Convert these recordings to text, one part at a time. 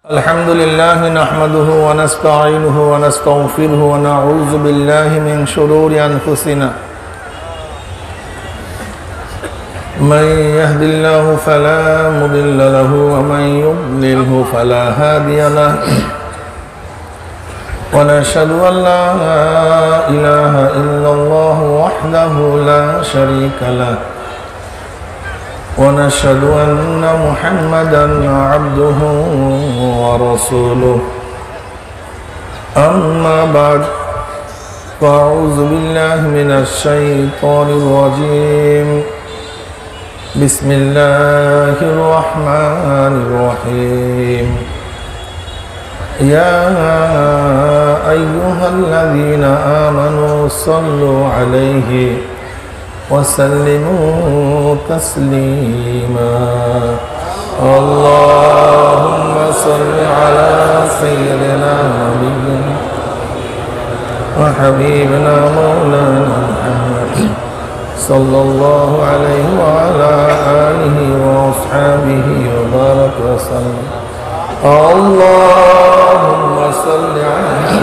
الحمد لله نحمده ونستعينه ونستغفره ونعوذ بالله من شرور أنفسنا من يهد الله فلا مضل له ومن يضلله فلا هادي له ونشهد أن لا إله إلا الله وحده لا شريك له ونشهد أن محمدا عبده ورسوله أما بعد فأعوذ بالله من الشيطان الرجيم بسم الله الرحمن الرحيم يا أيها الذين آمنوا صلوا عليه وسلموا تسليما اللهم صل على سيدنا نبينا وحبيبنا مولانا محمد صلى الله عليه وعلى آله وأصحابه وبارك وسلم اللهم صل على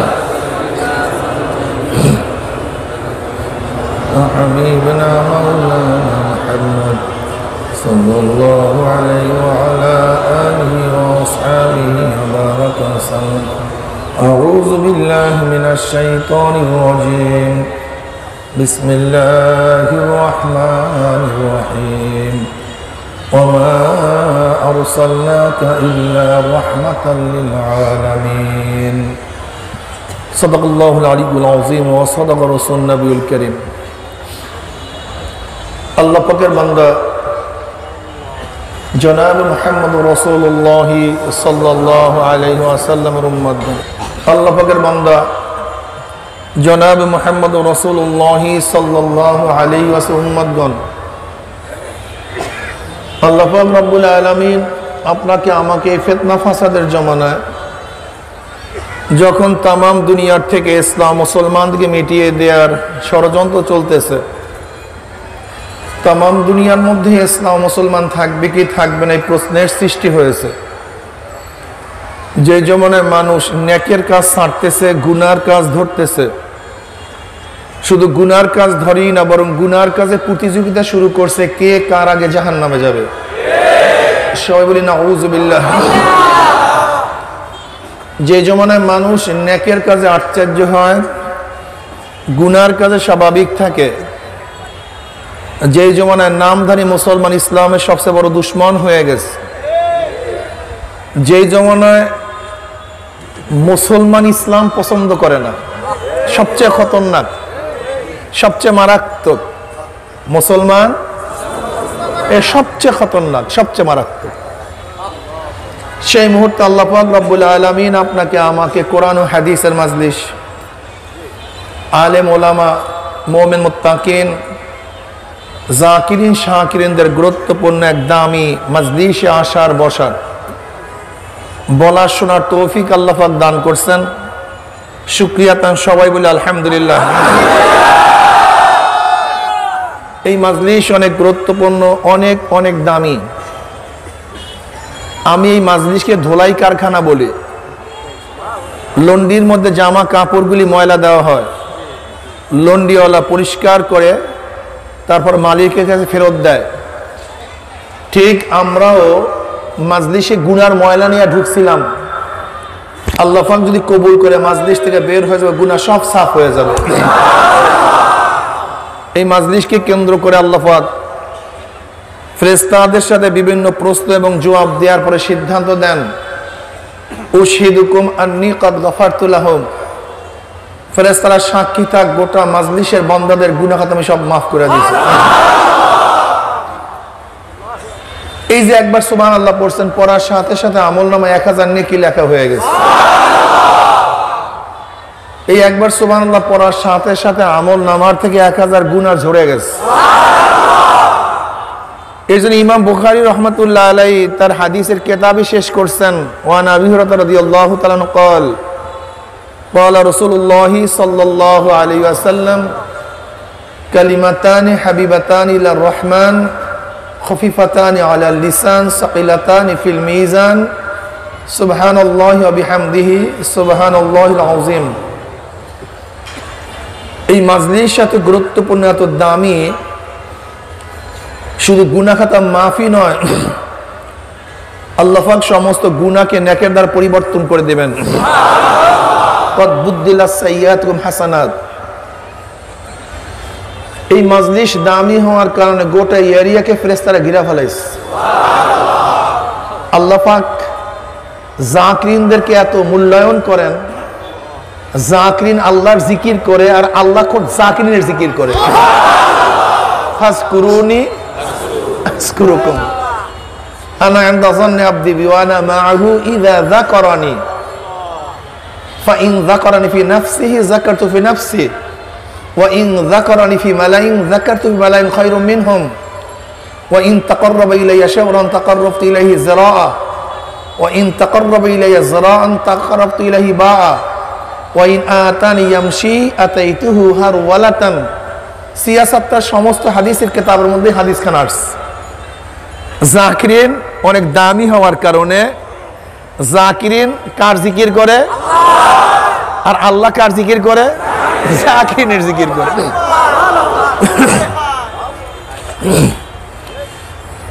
حبيبنا مولانا محمد صلى الله عليه وعلى آله وأصحابه وبارك وسلم أعوذ بالله من الشيطان الرجيم بسم الله الرحمن الرحيم وما أرسلناك إلا رحمة للعالمين صدق الله العلي العظيم وصدق رسول النبي الكريم আল্লাহ পাকের বান্দা জনাব মুহাম্মদ রাসূলুল্লাহ সাল্লাল্লাহু আলাইহি ওয়াসাল্লামের উম্মতগণ আল্লাহ পাকের বান্দা জনাব মুহাম্মদ রাসূলুল্লাহ সাল্লাল্লাহু আলাইহি ওয়াসাল্লামের উম্মতগণ আল্লাহ পাক রব্বুল আলামিন আপনাকে আমাকে ফিতনা ফাসাদের জমানায় যখন তামাম দুনিয়ার থেকে ইসলাম মুসলমানদেরকে মিটিয়ে দেওয়ার ষড়যন্ত্র চলতেছে, তামাম দুনিয়ার মধ্যে ইসলাম মুসলমান থাকবে কি থাকবে না এই প্রশ্নের সৃষ্টি হয়েছে। যে জমানায় মানুষ নেকের কাজ ছাড়তেছে, গুনার কাজ ধরতেছে, শুধু গুনার কাজ ধরেই না বরং গুনার কাজে প্রতিযোগিতা শুরু করছে কে কার আগে জাহান্নামে যাবে। সবাই বলি নাউযুবিল্লাহ। যে জমানায় মানুষ নেকের কাজে আশ্চর্য হয়, গুনার কাজে স্বাভাবিক থাকে, যে জমানায় নামধারী মুসলমান ইসলামের সবচেয়ে বড় দুশ্মন হয়ে গেছে, যে জমানায় মুসলমান ইসলাম পছন্দ করে না, সবচেয়ে খতরনাক, সবচেয়ে মারাত্মক মুসলমান সবচেয়ে খতরনাক, সবচেয়ে মারাত্মক, সেই মুহূর্তে আল্লাহ পাক রব্বুল আলামিন আপনাকে আমাকে কোরআন ও হাদিসের মাজলিস, আলেম ওলামা, মুমিন মুত্তাকিন, জাকিরিন শাকিরিনদের গুরুত্বপূর্ণ এক দামি মাজলিসে আসার বসার বলার শোনার তৌফিক আল্লাহ পাক দান করছেন। শুকরিয়া তান সবাই বলে আলহামদুলিল্লাহ। এই মাজলিস অনেক গুরুত্বপূর্ণ, অনেক অনেক দামি। আমি এই মাজলিসকে ধোলাই কারখানা বলি। লন্ডির মধ্যে জামা কাপড়গুলি ময়লা দেওয়া হয়, লন্ডিওয়ালা পরিষ্কার করে তারপর মালিকের কাছে ফেরত দেয়। ঠিক আমরাও মাজলিসে গুনার ময়লা নিয়ে ঢুকছিলাম, আল্লাহ পাক যদি কবুল করে মাজলিস থেকে বের হয়ে যাবে, গুনাহ সব সাফ হয়ে যাবে। এই মাজলিসকে কেন্দ্র করে আল্লাহ পাক ফেরেশতাদের সাথে বিভিন্ন প্রশ্ন এবং জবাব দেওয়ার পরে সিদ্ধান্ত দেন, উশহিদুকুম আন্নী কাদ গফারতু লাহুম। ফেরেশতারা সাক্ষী থাক, গোটা মাজলিসের বান্দাদের গুনাহ আমি সব মাফ করে দিয়েছি। এই যে একবার সুবহানাল্লাহ পড়ছেন, পড়ার সাথে সাথে আমলনামায় 1000 নেকি লেখা হয়ে গেছে। এই একবার সুবহানাল্লাহ পড়ার সাথে সাথে আমলনামার থেকে 1000 গুনাহ ঝরে গেছে। এই জন্য ইমাম বুখারী রাহমাতুল্লাহ আলাইহি তার হাদিসের কিতাবে শেষ করছেন, ওয়ান আবি হুরায়রা রাদিয়াল্লাহু তাআলা আনহু قال قال رسول الله صلى الله عليه وسلم كلمتان حبيبتان إلى الرحمن خفيفتان على اللسان ثقيلتان في الميزان সুবহানাল্লাহি ওয়া বিহামদিহি সুবহানাল্লাহিল আযীম। এই মাজলিস এত গুরুত্বপূর্ণ, এত দামি, শুধু গুনাহ খাতা মাফি নয়, আল্লাহ পাক সমস্ত গুনাহকে নেকের দ্বারা পরিবর্তন করে দেবেন। কদ বুদ্দিলাস সাইয়্যাতুকুম হাসানাত। এই মাজলিস দামি হওয়ার কারণে গোটা এরিয়াকে ফেরেশতারা ঘিরে ফেলাইছে। আল্লাহ পাক জাকিরিনদেরকে এত মূল্যায়ন করেন। জাকিরিন আল্লাহর জিকির করে আর আল্লাহ খুদ জাকিরিনের জিকির করে। ফাজকুরুনি আযকুরুকুম আনা ইনদা যান্নি আবদি বি ওয়া আনা মাআহু ইযা যাকারানি ফা ইন যাকারানি ফি নাফসিহি যাকারতু ফি নাফসি ওয়া ইন যাকারানি ফি মালাইন যাকারতু ফি মালাইন খায়রুম মিনহুম ওয়া ইন তাকাররাবা ইলাইয়া শাবরান তাকাররাবতু ইলাইহি যিরাআ ওয়া ইন তাকাররাবা ইলাইয়া যিরাআন তাকাররাবতু ইলাইহি বাআ ওয়া ইন আতানি ইয়ামশি আতাইতুহু হারওয়ালাতান। সিয়াসাতটার সমস্ত হাদিসের কিতাবের মধ্যে হাদিস খান আসছে। জাকিরিন অনেক দামি হওয়ার কারণে জাকিরিন কার জিকির করে? আর আল্লাহ কার জিকির করে? জাকিরিনের জিকির করে।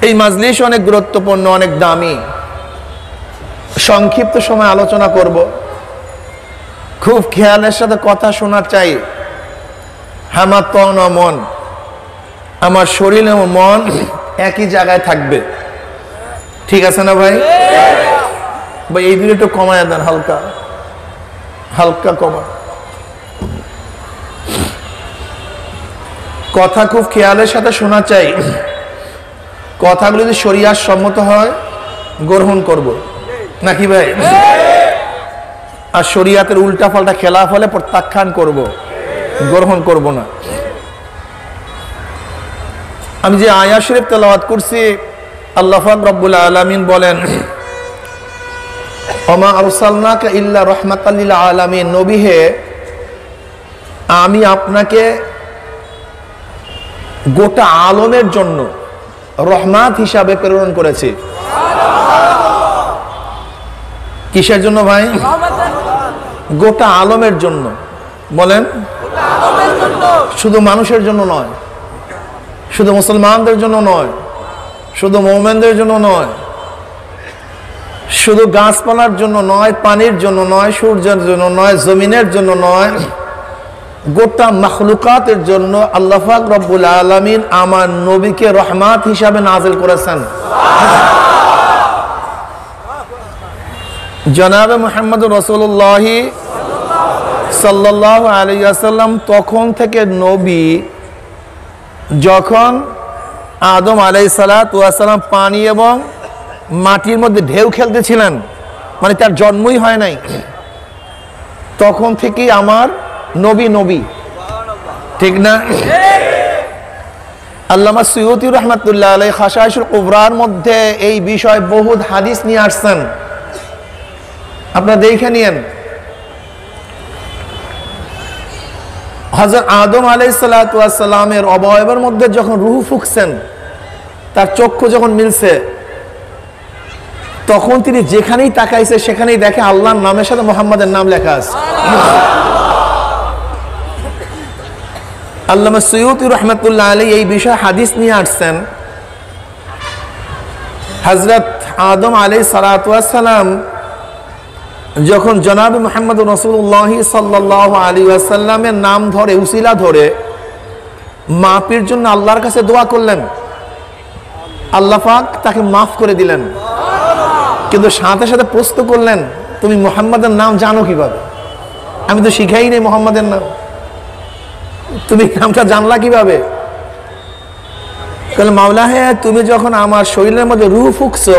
এই মাজলিস অনেক গুরুত্বপূর্ণ, অনেক দামি। সংক্ষিপ্ত সময় আলোচনা করব। খুব খেয়ালের সাথে কথা শোনার চাই। আমার তন ও মন, আমার শরীর এবং মন একই জায়গায় থাকবে, ঠিক আছে না ভাই? ভাই এই দিকে একটু কমায় দেন, হালকা হালকা কমা। কথা খুব খেয়ালের সাথে শোনা চাই। কথাগুলো যদি শরিয়াত সম্মত হয় গ্রহণ করব, নাকি ভাই? আর শরিয়াতের উল্টা পাল্টা খেলাফ হলে প্রত্যাখ্যান করব, গ্রহণ করব না। আমি যে আয়াত শরীফ তেলাওয়াত করছি, আল্লাহ পাক রব্বুল আলামিন বলেন, ওমা আরসালনাকা ইল্লা রাহমাতাল লিল আলামিন। নবী হে, আমি আপনাকে গোটা আলমের জন্য রহমত হিসাবে প্রেরণ করেছি। কিসের জন্য ভাই? গোটা আলমের জন্য। বলেন, শুধু মানুষের জন্য নয়, শুধু মুসলমানদের জন্য নয়, শুধু মুমিনদের জন্য নয়, শুধু গাছপালার জন্য নয়, পানির জন্য নয়, সূর্যের জন্য নয়, জমিনের জন্য নয়, গোটা মাখলুকাতের জন্য আল্লাহ পাক রব্বুল আলামিন আমার নবীকে রহমত হিসাবে নাজিল করেছেন। জনাবে মুহাম্মদুর রাসূলুল্লাহ সাল্লাল্লাহু আলাইহি ওয়াসাল্লাম তখন থেকে নবী, যখন আদম আলাইহিসসালাতু ওয়াসসালাম পানি এবং মাটির মধ্যে ঢেউ খেলতেছিলেন, মানে তার জন্মই হয় নাই, তখন থেকেই আমার নবী নবী, ঠিক না? আল্লামা সুয়ুতী রাহমাতুল্লাহ আলাইহি খাশাইশুল কুবরার মধ্যে এই বিষয় বহুত হাদিস নিয়ে আসছেন, আপনারা দেখে নিয়েন। হযরত আদম আলাইহিসসালাতু ওয়াসসালামের অবয়বের মধ্যে যখন রূহ ফুঁকছেন, তার চক্ষু যখন মিলছে, তখন তিনি যেখানেই তাকাইছে সেখানেই দেখে আল্লাহর নামের সাথে মুহাম্মাদের নাম লেখা আছে। আল্লামা সুয়ুতী রাহমাতুল্লাহ আলাইহি এই বিষয়ে হাদিস নিয়ে আসছেন। হযরত আদম আলাইহিসসালাতু ওয়াসসালাম যখন জনাবে মুহাম্মদুর রাসূলুল্লাহ সাল্লাল্লাহু আলাইহি ওয়াসাল্লামের নাম ধরে, উসিলা ধরে মাফির জন্য আল্লাহর কাছে দোয়া করলেন, আল্লাহ পাক তাকে মাফ করে দিলেন। কিন্তু সাথে সাথে প্রশ্ন করলেন, তুমি মুহাম্মাদের নাম জানো কিভাবে? আমি তো শিখাই নাই মুহাম্মাদের নাম, তুমি নামটা জানলা কিভাবে? বলে, মাওলা হে, তুমি যখন আমার শরীরের মধ্যে রূহ ফুঁকছো,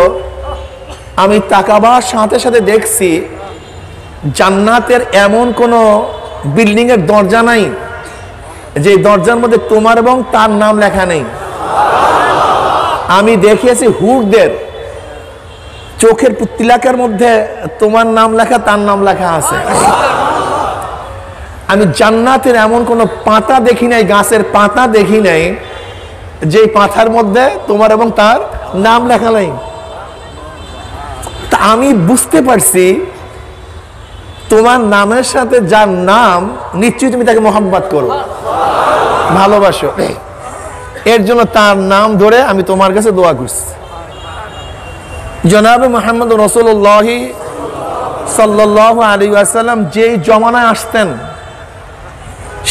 আমি তাকাবার সাথে সাথে দেখছি জান্নাতের এমন কোন বিল্ডিং এর দরজা নাই যে দরজার মধ্যে তোমার এবং তার নাম লেখা নেই। আমি দেখিয়েছি হুরদের চোখের তিলাকের মধ্যে তোমার নাম লেখা, তার নাম লেখা আছে। আমি জান্নাতের এমন কোন পাতা দেখি নাই, গাছের পাতা দেখি নাই যে পাতার মধ্যে তোমার এবং তার নাম লেখা নাই। আমি বুঝতে পারছি তোমার নামের সাথে যার নাম নিশ্চয়ই তুমি তাকে মোহাম্মত করো, ভালোবাসো। এর জন্য তার নাম ধরে আমি তোমার কাছে দোয়া করছি। জনাবে মুহাম্মদ রাসূলুল্লাহ সাল্লাল্লাহু আলাইহি ওয়াসাল্লাম যেই জমানায় আসতেন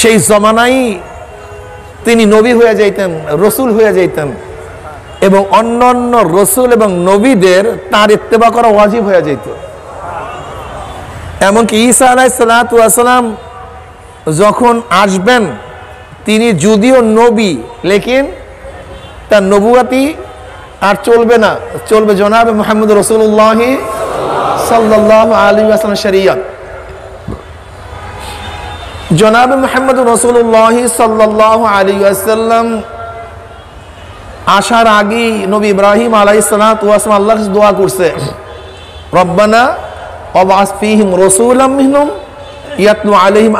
সেই জমানায় তিনি নবী হয়ে যাইতেন, রসুল হয়ে যাইতেন, এবং অন্যান্য রসুল এবং নবীদের তার ইত্তেবা করা ওয়াজিব হয়ে যেত। এমনকি ঈসা আলাইহিস সালাতু ওয়াস সালাম যখন আসবেন, তিনি যদিও নবী, লেকিন তার নবুয়াতি আর চলবে না, চলবে জনাবে মুহাম্মদ রাসূলুল্লাহ সাল্লাল্লাহু আলাইহি ওয়াসাল্লাম শরীয়ত। জনাবে মুহাম্মদ রাসূলুল্লাহ সাল্লাল্লাহু আলাইহি ওয়াসাল্লাম আসার আগে নবী ইব্রাহিম আলাইহিস সালাতু ওয়াস সালাম আল্লাহর কাছে দোয়া করছে, রব্বানা ওয়াবআস ফীহিম রাসূলাম মিনহুম ইয়াতলু আলাইহিম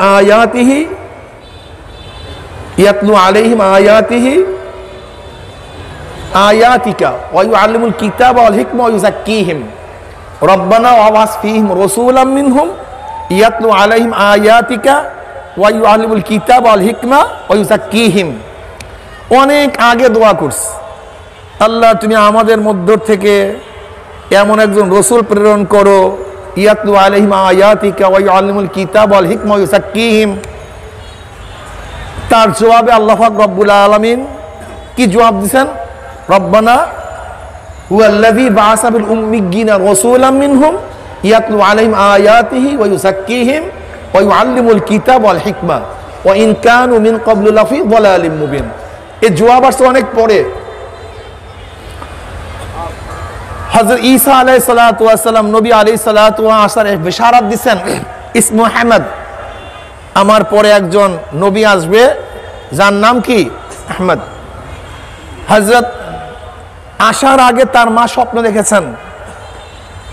আয়াতিকা ওয়া ইউআল্লিমুল কিতাবা ওয়াল হিকমা ওয়া ইউযাক্কিহিম। রব্বানা ওয়াবআস ফীহিম রাসূলাম মিনহুম ইয়াতলু আলাইহিম আয়াতিকা ওয়া ইউআল্লিমুল কিতাবা ওয়াল হিকমা ওয়া ইউযাক্কিহিম। অনেক আগে দোয়া করছে, আল্লাহ তুমি আমাদের মধ্য থেকে এমন একজন রসুল প্রেরণ করো, ইয়াতলু আলাইহিম আয়াতিকা ওয়া ইউআল্লিমুল কিতাবা ওয়াল হিকমা ওয়া ইউযাক্কিহিম। তার জবাবে আল্লাহ পাক রব্বুল আলামিন কি জবাব দিয়েছেন? রব্বানা হুয়াল্লাযী বাআসা বিল উম্মিয়্যিনা রাসূলাম মিনহুম ইয়াতলু আলাইহিম আয়াতিহি ওয়া ইউযাক্কিহিম ওয়া ইউআল্লিমুল কিতাবা ওয়াল হিকমা ওয়া ইন কানু মিন ক্বাবলু লাফি যালালিম মুবিন। এই জবাব আসছে অনেক পরে। হযরত ঈসা আলাইহিস সালাতু ওয়াস সালাম, নবী আলাইহিস সালাতু ওয়া আসার বিশারাত দিবেন, ইসমু আহমদ, আমার পরে একজন নবী আসবে যার নাম কি? আহমদ। হযরত আসার আগে তার মা স্বপ্ন দেখেছেন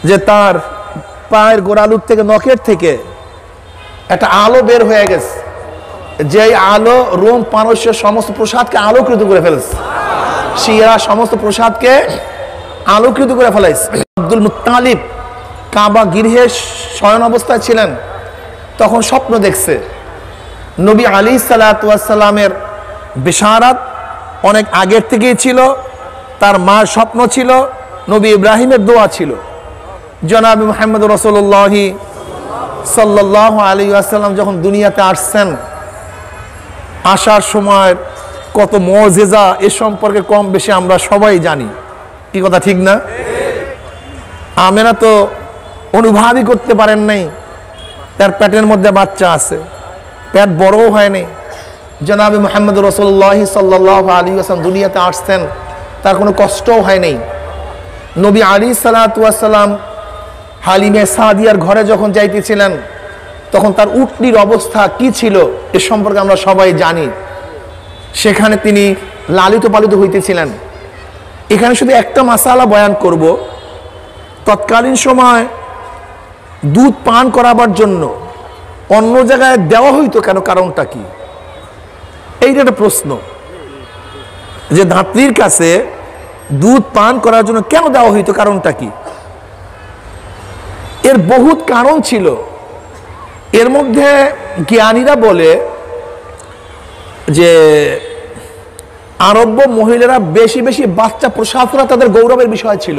যে তার পায়ের গোড়ালুর থেকে, নখের থেকে একটা আলো বের হয়ে গেছে, যে আলো রোম পারস্যের সমস্ত প্রসাদকে আলোকৃত করে ফেলেছে, শিয়া সমস্ত প্রসাদকে আলোকৃত করে ফেলাইছে। আব্দুল মুত্তালিব কাবা গৃহে শয়ন অবস্থায় ছিলেন, তখন স্বপ্ন দেখছে। নবী আলাইহিস সালাতু ওয়াস সালামের বিশারাত অনেক আগের থেকেই ছিল, তার মার স্বপ্ন ছিল, নবী ইব্রাহিমের দোয়া ছিল। জনাবে মুহাম্মদ রাসূলুল্লাহ সাল্লাল্লাহু আলাইহি ওয়াসাল্লাম যখন দুনিয়াতে আসছেন, আসার সময় কত মুজিজা এ সম্পর্কে কম বেশি আমরা সবাই জানি, কি কথা ঠিক না? আমেনা তো অনুভবই করতে পারেন নাই তার পেটের মধ্যে বাচ্চা আছে, পেট বড়ও হয়নি। জনাবে মুহাম্মদ রাসূলুল্লাহ সাল্লাল্লাহু আলাইহি ওয়াসাল্লাম দুনিয়াতে আসছেন, তার কোনো কষ্টও হয়নি। নবী আলাইহিস সালাতু ওয়াস সালাম হালিমে সাদিয়ার ঘরে যখন যাইতেছিলেন, তখন তার উটনির অবস্থা কি ছিল এ সম্পর্কে আমরা সবাই জানি। সেখানে তিনি লালিত পালিত হইতেছিলেন। এখানে শুধু একটা মাসালা বয়ান করব, তৎকালীন সময় দুধ পান করাবার জন্য অন্য জায়গায় দেওয়া হইতো কেন, কারণটা কি? এইটা একটা প্রশ্ন, যে ধাত্রীর কাছে দুধ পান করার জন্য কেন দেওয়া হইতো, কারণটা কি? এর বহুত কারণ ছিল। এর মধ্যে জ্ঞানীরা বলে যে আরব্য মহিলারা বেশি বেশি বাচ্চা প্রসব করা তাদের গৌরবের বিষয় ছিল,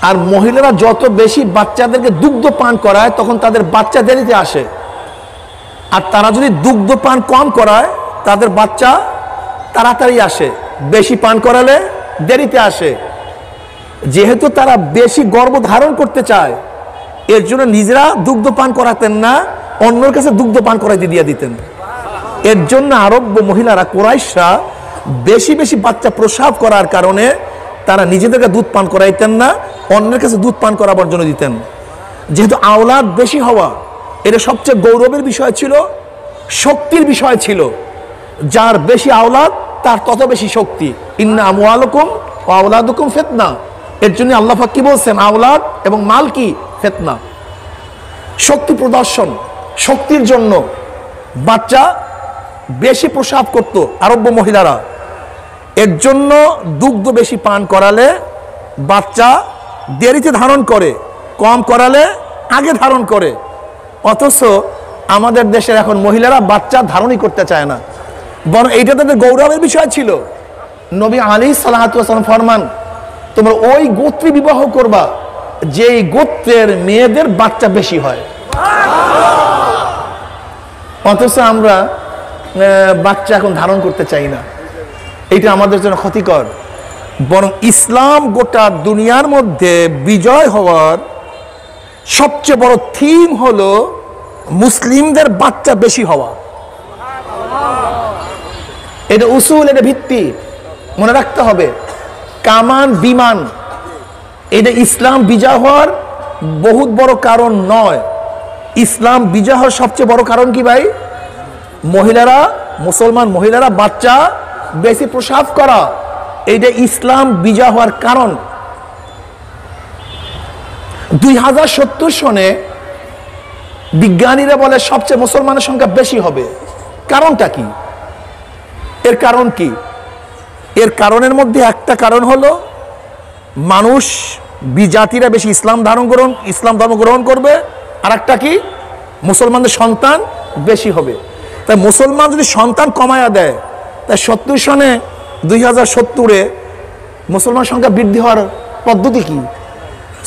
আর মহিলারা যত বেশি বাচ্চাদেরকে দুগ্ধ পান করায় তখন তাদের বাচ্চা দেরিতে আসে, আর তারা যদি দুগ্ধ পান কম করায় তাদের বাচ্চা তাড়াতাড়ি আসে, বেশি পান করালে দেরিতে আসে। যেহেতু তারা বেশি গর্ভ ধারণ করতে চায়, এর জন্য নিজেরা দুগ্ধ পান করাতেন না, অন্যের কাছে দুগ্ধ পান করাইতে দিয়ে দিতেন। এর জন্য আরব্য মহিলারা, কুরাইশরা বেশি বেশি বাচ্চা প্রসব করার কারণে তারা নিজেদেরকে দুধ পান করাইতেন না, অন্যের কাছে দুধ পান করাবার জন্য দিতেন। যেহেতু আওলাদ বেশি হওয়া এটা সবচেয়ে গৌরবের বিষয় ছিল, শক্তির বিষয় ছিল। যার বেশি আওলাদ তার তত বেশি শক্তি। ইন্না আমওয়ালুকুম ওয়া আওলাদুকুম ফিতনা। এর জন্য আল্লাহ পাক কি বলছেন? আওলাদ এবং মাল কি? ফিতনা। শক্তি প্রদর্শন, শক্তির জন্য বাচ্চা বেশি প্রসব করত আরব্য মহিলারা। এর জন্য দুগ্ধ বেশি পান করালে বাচ্চা দেরিতে ধারণ করে, কম করালে আগে ধারণ করে। অথচ আমাদের দেশের এখন মহিলারা বাচ্চা ধারণই করতে চায় না, বরং এইটা তাদের গৌরবের বিষয় ছিল। নবী আলাইহিস সালাতু ওয়াস সালাম ফরমান, তোমরা ওই গোত্রে বিবাহ করবা যেই গোত্রের মেয়েদের বাচ্চা বেশি হয়। অথচ আমরা বাচ্চা এখন ধারণ করতে চাই না, এটা আমাদের জন্য ক্ষতিকর। বরং ইসলাম গোটা দুনিয়ার মধ্যে বিজয় হওয়ার সবচেয়ে বড় থিম হলো মুসলিমদের বাচ্চা বেশি হওয়া। এটা উসুল, এটা ভিত্তি, মনে রাখতে হবে। কামান বিমান এটা ইসলাম বিজয় হওয়ার বহুত বড় কারণ নয়। ইসলাম বিজয় হওয়ার সবচেয়ে বড় কারণ কি ভাই? মহিলারা, মুসলমান মহিলারা বাচ্চা বেশি প্রসব করা, এইটা ইসলাম বিজয় হওয়ার কারণ। 2070 সনে বিজ্ঞানীরা বলে সবচেয়ে মুসলমানের সংখ্যা বেশি হবে। কারণটা কি? এর কারণ কি? এর কারণের মধ্যে একটা কারণ হলো মানুষ বিজাতিরা বেশি ইসলাম ধর্ম গ্রহণ করবে। আর একটা কি? মুসলমানদের সন্তান বেশি হবে। তাই মুসলমান যদি সন্তান কমায়া দেয়, তাই 70 সনে 2070-এ মুসলমান সংখ্যা বৃদ্ধি হওয়ার পদ্ধতি কি,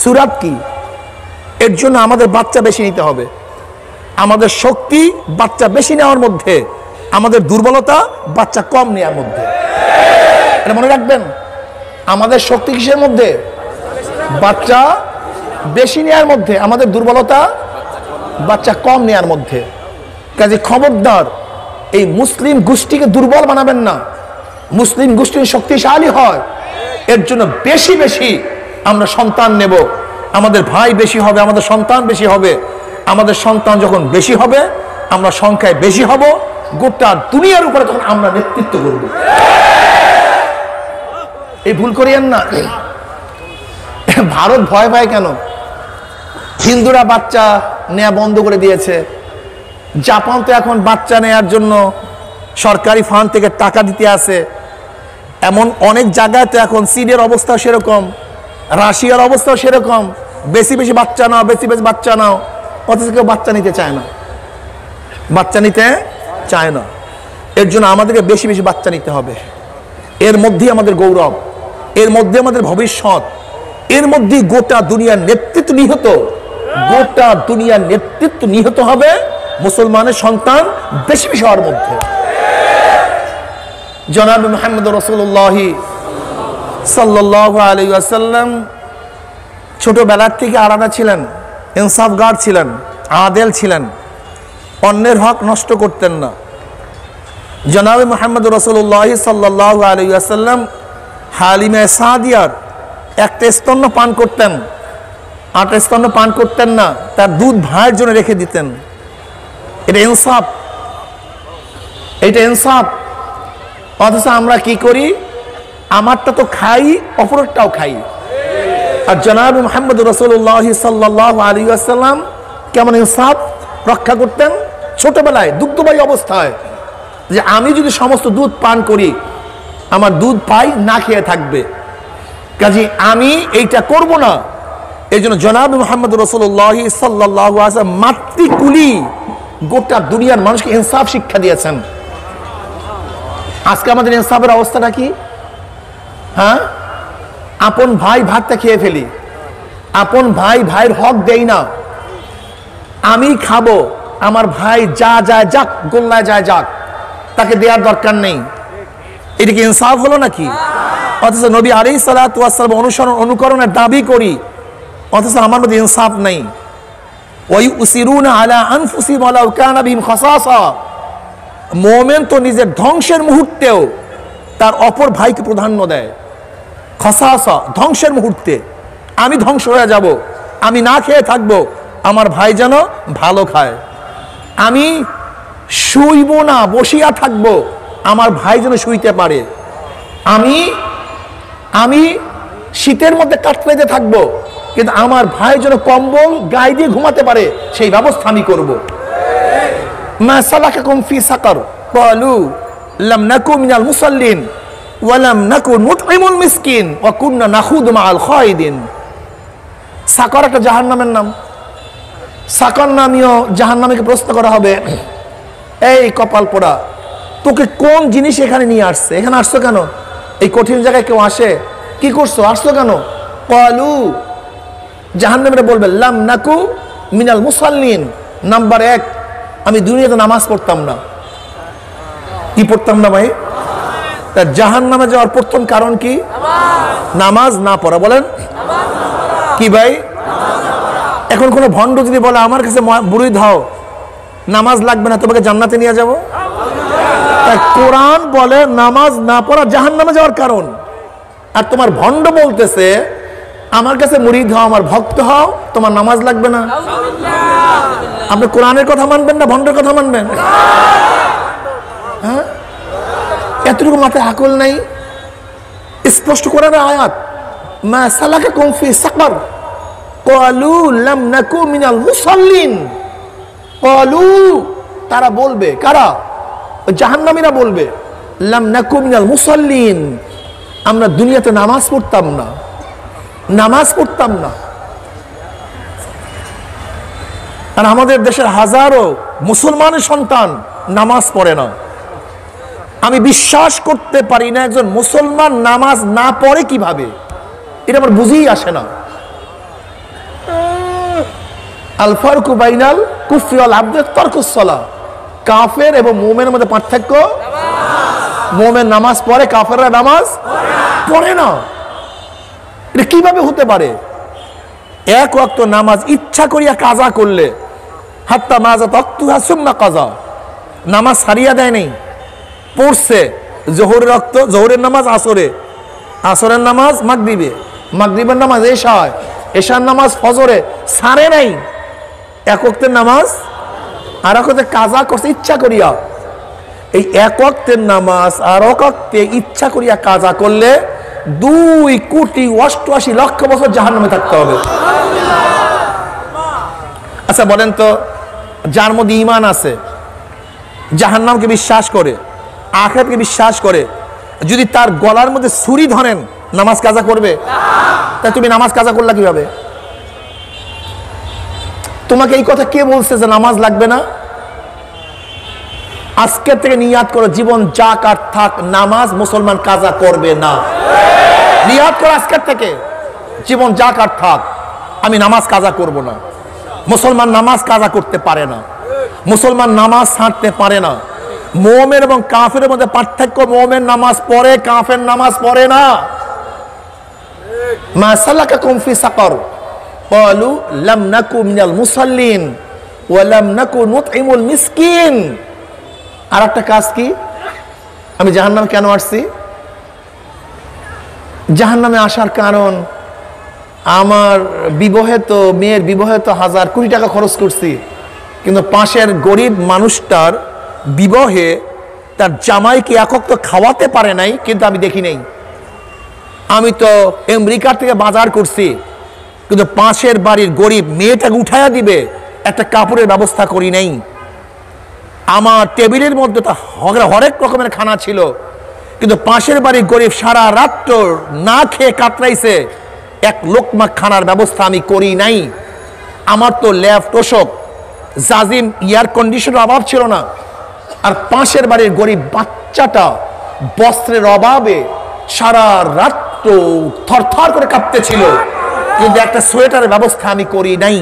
সুরাত কি? এর জন্য আমাদের বাচ্চা বেশি নিতে হবে। আমাদের শক্তি বাচ্চা বেশি নেওয়ার মধ্যে, আমাদের দুর্বলতা বাচ্চা কম নেওয়ার মধ্যে। এটা মনে রাখবেন। আমাদের শক্তি কিসের মধ্যে? বাচ্চা বেশি নেওয়ার মধ্যে। আমাদের দুর্বলতা বাচ্চা কম নেওয়ার মধ্যে। কাজে খবরদার এই মুসলিম গোষ্ঠীকে দুর্বল বানাবেন না। মুসলিম গোষ্ঠী শক্তিশালী হয়, এর জন্য বেশি বেশি আমরা সন্তান নেব। আমাদের ভাই বেশি হবে, আমাদের সন্তান বেশি হবে। আমাদের সন্তান যখন বেশি হবে, আমরা সংখ্যায় বেশি হব, গোটা দুনিয়ার উপরে তখন আমরা নেতৃত্ব করব। এই ভুল করিয়েন না। ভারত ভয় পায় কেন? হিন্দুরা বাচ্চা নেওয়া বন্ধ করে দিয়েছে। জাপান তো এখন বাচ্চা নেওয়ার জন্য সরকারি ফান্ড থেকে টাকা দিতে আছে। এমন অনেক জায়গায় তো এখন চীনের অবস্থা সেরকম, রাশিয়ার অবস্থাও সেরকম। বেশি বেশি বাচ্চা নাও, বেশি বেশি বাচ্চা নাও, অথচ কেউ বাচ্চা নিতে চায় না, বাচ্চা নিতে চায় না। এর জন্য আমাদেরকে বেশি বেশি বাচ্চা নিতে হবে। এর মধ্যেই আমাদের গৌরব, এর মধ্যে আমাদের ভবিষ্যৎ, এর মধ্যে গোটা দুনিয়ার নেতৃত্ব নিহত। গোটা দুনিয়ার নেতৃত্ব নিহত হবে মুসলমানের সন্তান বেশি বেশি হওয়ার মধ্যে। জনাব মুহাম্মদ রাসূলুল্লাহ সাল্লাল্লাহু আলাইহি ওয়াসাল্লাম ছোটবেলার থেকে আলাদা ছিলেন, ইনসাফগার ছিলেন, আদেল ছিলেন, অন্যের হক নষ্ট করতেন না। জনাব মুহাম্মদ রাসূলুল্লাহ সাল্লাল্লাহু আলাইহি ওয়াসাল্লাম হালিমা সাদিয়ার একটা স্তন্য পান করতেন, 8 স্তন্য পান করতেন না, তার দুধ ভাইয়ের জন্য রেখে দিতেন। এটা ইনসাফ, এটা ইনসাফ। অথচ আমরা কি করি? আমারটা তো খাই, অপরটাও খাই। আর জনাব মুহাম্মদ রাসূলুল্লাহ সাল্লাল্লাহু আলাইহি ওয়াসাল্লাম কেমন ইনসাফ রক্ষা করতেন? ছোটবেলায় দুগ্ধবাহী অবস্থায়, যে আমি যদি সমস্ত দুধ পান করি, আমার দুধ পাই না খেয়ে থাকবে, কাজে আমি এইটা করব না। এই জন্য জনাব মুহাম্মদ রাসূলুল্লাহ সাল্লাল্লাহু আলাইহি ওয়াসাল্লাম মাতৃকুলি গোটা দুনিয়ার মানুষকে ইনসাফ শিক্ষা দিয়েছেন। আজকে আমাদের ইনসাফের অবস্থাটা কি? হ্যাঁ, আপন ভাই ভাতটা খেয়ে ফেলি, আপন ভাই ভাইয়ের হক দেই না। আমি খাবো, আমার ভাই যা যায় যাক, গোল্লায় যায় যাক, তাকে দেওয়ার দরকার নেই। এটা কি ইনসাফ হলো নাকি? অথচ নবী আলাইহিস সালাতু ওয়াস সালাম অনুকরণের দাবি করি, অথচ আমার মধ্যে ইনসাফ নেই। ওয়ায়ুসিরুনা আলা আনফুসিহিম ওয়ালাউ কানা বিহিম খাসাসা। মুমিন তো নিজের ধ্বংসের মুহূর্তেও তার অপর ভাইকে প্রাধান্য দেয়। খাসাসা, ধ্বংসের মুহূর্তে আমি ধ্বংস হয়ে যাব, আমি না খেয়ে থাকবো, আমার ভাই যেন ভালো খায়। আমি শুইব না, বসিয়া থাকবো, আমার ভাই যেন শুইতে পারে। আমি শীতের মধ্যে কাটতে থাকবো, কিন্তু আমার ভাই যেন কম্বল গায়ে দিয়ে ঘুমাতে পারে, সেই ব্যবস্থা আমি করব। মা সালাকাকুম ফি সাকার ক্বালু লাম নাকু মিনাল মুসাল্লিন ওয়া লাম নাকু নুতইমুল মিসকিন ওয়া কুননা নাখুদু মাআল খায়দিন। সাকর একটা জাহান্নামের নাম। সাকর নামীয় জাহান্নামীকে প্রশ্ন করা হবে, এই কপাল পোড়া, তোকে কোন জিনিস এখানে নিয়ে আসছে? এখানে আসছো কেন? এই কঠিন জায়গায় কেউ আসে? কি করছো? আসছো কেন? ক্বালু, জাহান্নামীরা বলবে, লাম নাকু মিনাল মুসাল্লিন। নাম্বার 1, আমি দুনিয়াতে নামাজ পড়তাম না। কি পড়তাম না ভাই? তা জাহান্নামে যাওয়ার প্রথম কারণ কি? নামাজ না পড়া। বলেন কি ভাই? এখন কোন ভণ্ড যদি বলে আমার কাছে মুরিদ হও, নামাজ লাগবে না, তোমাকে জান্নাতে নিয়ে যাব, তাই কোরআন বলে নামাজ না পড়া জাহান্নামে যাওয়ার কারণ। আর তোমার ভণ্ড বলতেছে আমার কাছে মুরিদ হও, আমার ভক্ত হও, তোমার নামাজ লাগবে না। আপনি কোরআনের কথা মানবেন না ভণ্ডের কথা মানবেন? হ্যাঁ, এতটুকু মাথায় আকল নাই? স্পষ্ট কোরআনের আয়াত, মা সালাকাকুম ফি সাকার ক্বালু লাম নাকু মিনাল মুসাল্লিন। ক্বালু, তারা বলবে, কারা? জাহান্নামীরা বলবে, লাম নাকু মিনাল মুসাল্লিন, আমরা দুনিয়াতে নামাজ পড়তাম না, নামাজ পড়তাম না। আর আমাদের দেশের হাজারো মুসলমানের সন্তান নামাজ পড়ে না। আমি বিশ্বাস করতে পারি না একজন মুসলমান নামাজ না পড়ে কিভাবে, এটা আমার বুঝেই আসে না। আল ফারকু বাইনাল কুফরি ওয়াল আবদি তারকুস সালাহ, কাফের এবং মুমিনের মধ্যে পার্থক্য, মুমিন নামাজ পড়ে, কাফেররা নামাজ পড়ে না। এটা কিভাবে হতে পারে? এক ওয়াক্ত নামাজ ইচ্ছা করিয়া কাজা করলে, হাত্তা মাজা তাকতুহা সুম্মা কাজা, নামাজ ছাড়িয়া দেয় নাই, পড়ছে জোহরের রক্ত, জোহরের নামাজ আসরে, আসরের নামাজ মাগরিবে, মাগরিবের নামাজ এশায়, এশার নামাজ ফজরে, ছাড়ে নাই। এক ওয়াক্তের নামাজ আর এক ওয়াক্তে কাজা করছে ইচ্ছা করিয়া। এই এক ওয়াক্তের নামাজ আর এক ওয়াক্তে ইচ্ছা করিয়া কাজা করলে 2,88,00,000 বছর জাহান্নামে থাকতে হবে। আচ্ছা বলেন তো, যার মধ্যে ঈমান আছে, জাহান্নামকে বিশ্বাস করে, আখিরাতকে বিশ্বাস করে, যদি তার গলার মধ্যে ছুরি ধরেন, নামাজ কাজা করবে? তাই তুমি নামাজ কাজা করলা কিভাবে? তোমাকে এই কথা কে বলছে যে নামাজ লাগবে না? আজকের থেকে নিয়াত করো, জীবন যাক আর থাক, নামাজ মুসলমান কাজা করবে না। নিয়াত করো আজকের থেকে, জীবন যাক আর থাক, আমি নামাজ কাজা করব না। মুসলমান নামাজ কাজা করতে পারে না, মুসলমান নামাজ ছাড়তে পারে না। মুমিন এবং কাফেরের মধ্যে পার্থক্য, মুমিন নামাজ পড়ে, কাফের নামাজ পড়ে না। মা সালাকাকুম ফি সাকার ক্বালু লাম নাকু মিনাল মুসাল্লিন ওয়া লাম নাকু নুতইমুল মিসকিন। আর একটা কাজ কি? আমি জাহান্নামে কেন আসছি? জাহান্নামে আসার কারণ, আমার বিবাহিত মেয়ের বিবাহিত 1,000 কোটি টাকা খরচ করছি, কিন্তু পাশের গরিব মানুষটার বিবাহে তার জামাইকে একক তো খাওয়াতে পারে নাই, কিন্তু আমি দেখি নাই। আমি তো আমেরিকার থেকে বাজার করছি, কিন্তু পাশের বাড়ির গরিব মেয়েটাকে উঠাইয়া দিবে একটা কাপড়ের ব্যবস্থা করি নাই। আমার টেবিলের মধ্যে তো হরেক রকমের খানা ছিল, কিন্তু পাশের বাড়ির গরিব সারা রাত্র না খেয়ে কাতরাইছে, এক লোকমা খানার ব্যবস্থা আমি করি নাই। আমার তো ল্যাব তোষক জাজিম এয়ার কন্ডিশনের অভাব ছিল না, আর পাশের বাড়ির গরিব বাচ্চাটা বস্ত্রের অভাবে সারা রাত্র থরথর করে কাঁপতেছিল, কিন্তু একটা সোয়েটারের ব্যবস্থা আমি করি নাই।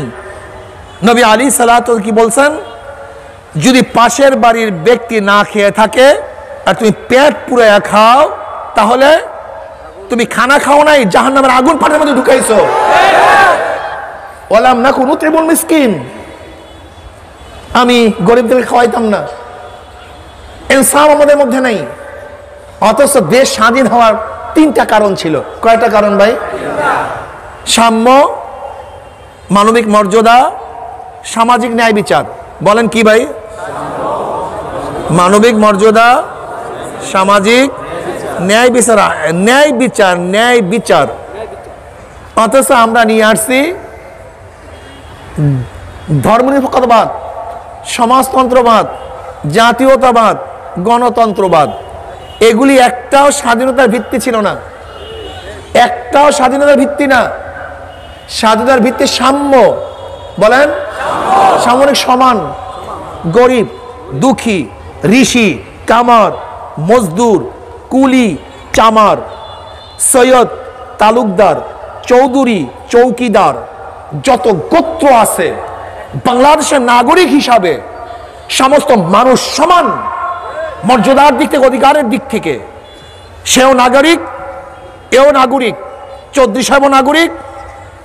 নবী আলী সাল্লাল্লাহু আলাইহি কি বলছেন? যদি পাশের বাড়ির ব্যক্তি না খেয়ে থাকে আর তুমি পেট পুরাইয়া খাও, তাহলে তুমি খানা খাও নাই, জাহান্নামের আগুন পাটের মধ্যে ঢুকাইছো। ওয়ালাম নাকু নুতইমুল মিসকিন, আমি গরিবদের খাওয়াইতাম না। ইনসাফ আমাদের মধ্যে নাই। অথচ দেশ স্বাধীন হওয়ার 3টা কারণ ছিল। কয়টা কারণ ভাই? সাম্য, মানবিক মর্যাদা, সামাজিক ন্যায় বিচার। বলেন কি ভাই? মানবিক মর্যাদা, সামাজিক ন্যায় বিচার, ন্যায় বিচার, ন্যায় বিচার। অথচ আমরা নিয়ে আসছি ধর্মনিরপেক্ষতাবাদ, সমাজতন্ত্রবাদ, জাতীয়তাবাদ, গণতন্ত্রবাদ। এগুলি একটাও স্বাধীনতার ভিত্তি ছিল না, একটাও স্বাধীনতার ভিত্তি না। স্বাধীনতার ভিত্তি সাম্য, বলেন সামরিক সমান, গরিব দুঃখী, ঋষি কামার, মজদুর কুলি চামার, সৈয়দ তালুকদার, চৌধুরী চৌকিদার, যত গোত্র আছে বাংলাদেশের নাগরিক হিসাবে সমস্ত মানুষ সমান মর্যাদার দিক থেকে, অধিকারের দিক থেকে। সেও নাগরিক, এও নাগরিক, চৌধুরী সাহেবও নাগরিক,